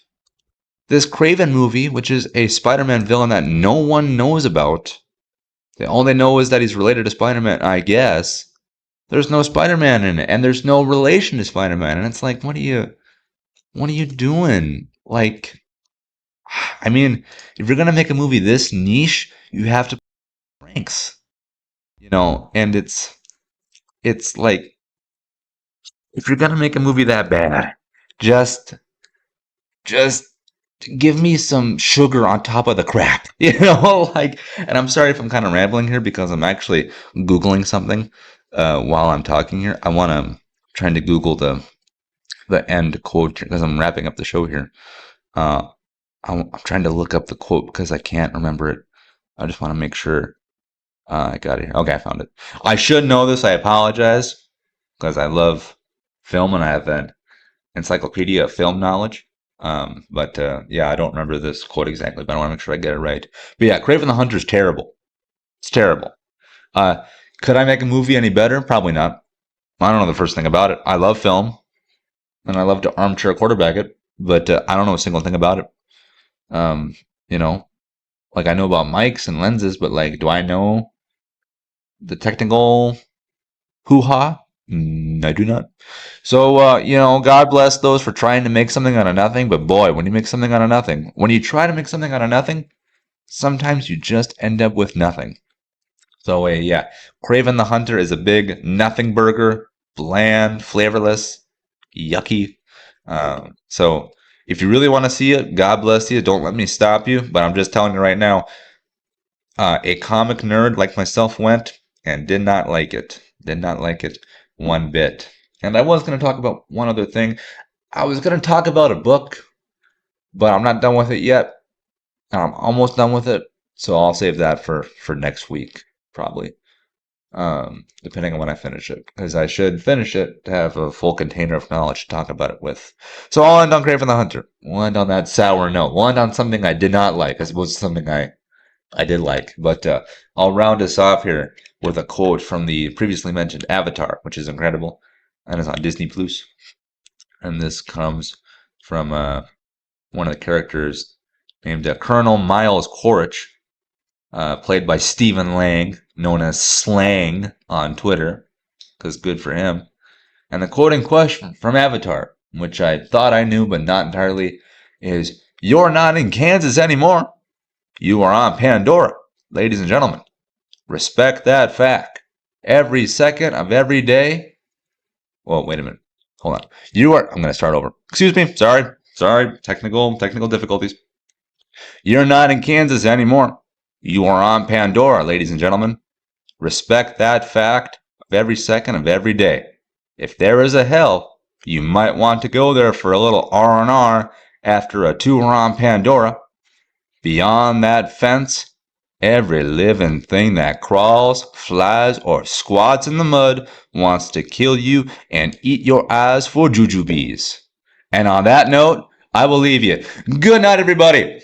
[SPEAKER 1] this Kraven movie, which is a Spider-Man villain that no one knows about, all they know is that he's related to Spider-Man, I guess. There's no Spider-Man in it, and there's no relation to Spider-Man, and it's like, what are you doing? Like, I mean, if you're gonna make a movie this niche, you have to ranks, and it's like, if you're gonna make a movie that bad, just just give me some sugar on top of the crap, like. And I'm sorry if I'm kind of rambling here because I'm actually Googling something while I'm talking here. Trying to Google the end quote because I'm wrapping up the show here. Uh, I'm trying to look up the quote because I can't remember it. I just want to make sure I got it here. Okay, I found it. I should know this. I apologize because I love film and I have an encyclopedia of film knowledge. But yeah, I don't remember this quote exactly, but I want to make sure I get it right. But yeah, Kraven the Hunter is terrible. It's terrible. Uh, could I make a movie any better? Probably not. I don't know the first thing about it. I love film and I love to armchair quarterback it, but I don't know a single thing about it. Um, you know, like I know about mics and lenses, but like, do I know the technical hoo-ha? I do not. So, God bless those for trying to make something out of nothing. But boy, when you make something out of nothing, when you try to make something out of nothing, sometimes you just end up with nothing. So, yeah, Kraven the Hunter is a big nothing burger, bland, flavorless, yucky. So, if you really want to see it, God bless you. Don't let me stop you. But I'm just telling you right now, a comic nerd like myself went and did not like it. Did not like it one bit. And I was going to talk about one other thing. I was going to talk about a book, but I'm not done with it yet. I'm almost done with it, so I'll save that for next week, probably, depending on when I finish it, because I should finish it to have a full container of knowledge to talk about it with. So I'll end on Kraven the Hunter. We'll end on that sour note. We'll end on something I did not like. I suppose something I did like, but I'll round us off here with a quote from the previously mentioned Avatar, which is incredible, and is on Disney Plus. And this comes from one of the characters named Colonel Miles Quaritch, played by Stephen Lang, known as Slang on Twitter, because good for him. And the quote in question from Avatar, which I thought I knew but not entirely, is, "You're not in Kansas anymore. You are on Pandora, ladies and gentlemen. Respect that fact. Every second of every day." Well, wait a minute. Hold on. I'm going to start over. Excuse me. Sorry. Technical difficulties. You're not in Kansas anymore. You are on Pandora, ladies and gentlemen. Respect that fact of every second of every day. If there is a hell, you might want to go there for a little R&R after a tour on Pandora. Beyond that fence, every living thing that crawls, flies, or squats in the mud wants to kill you and eat your eyes for jujubes. And on that note, I will leave you. Good night, everybody.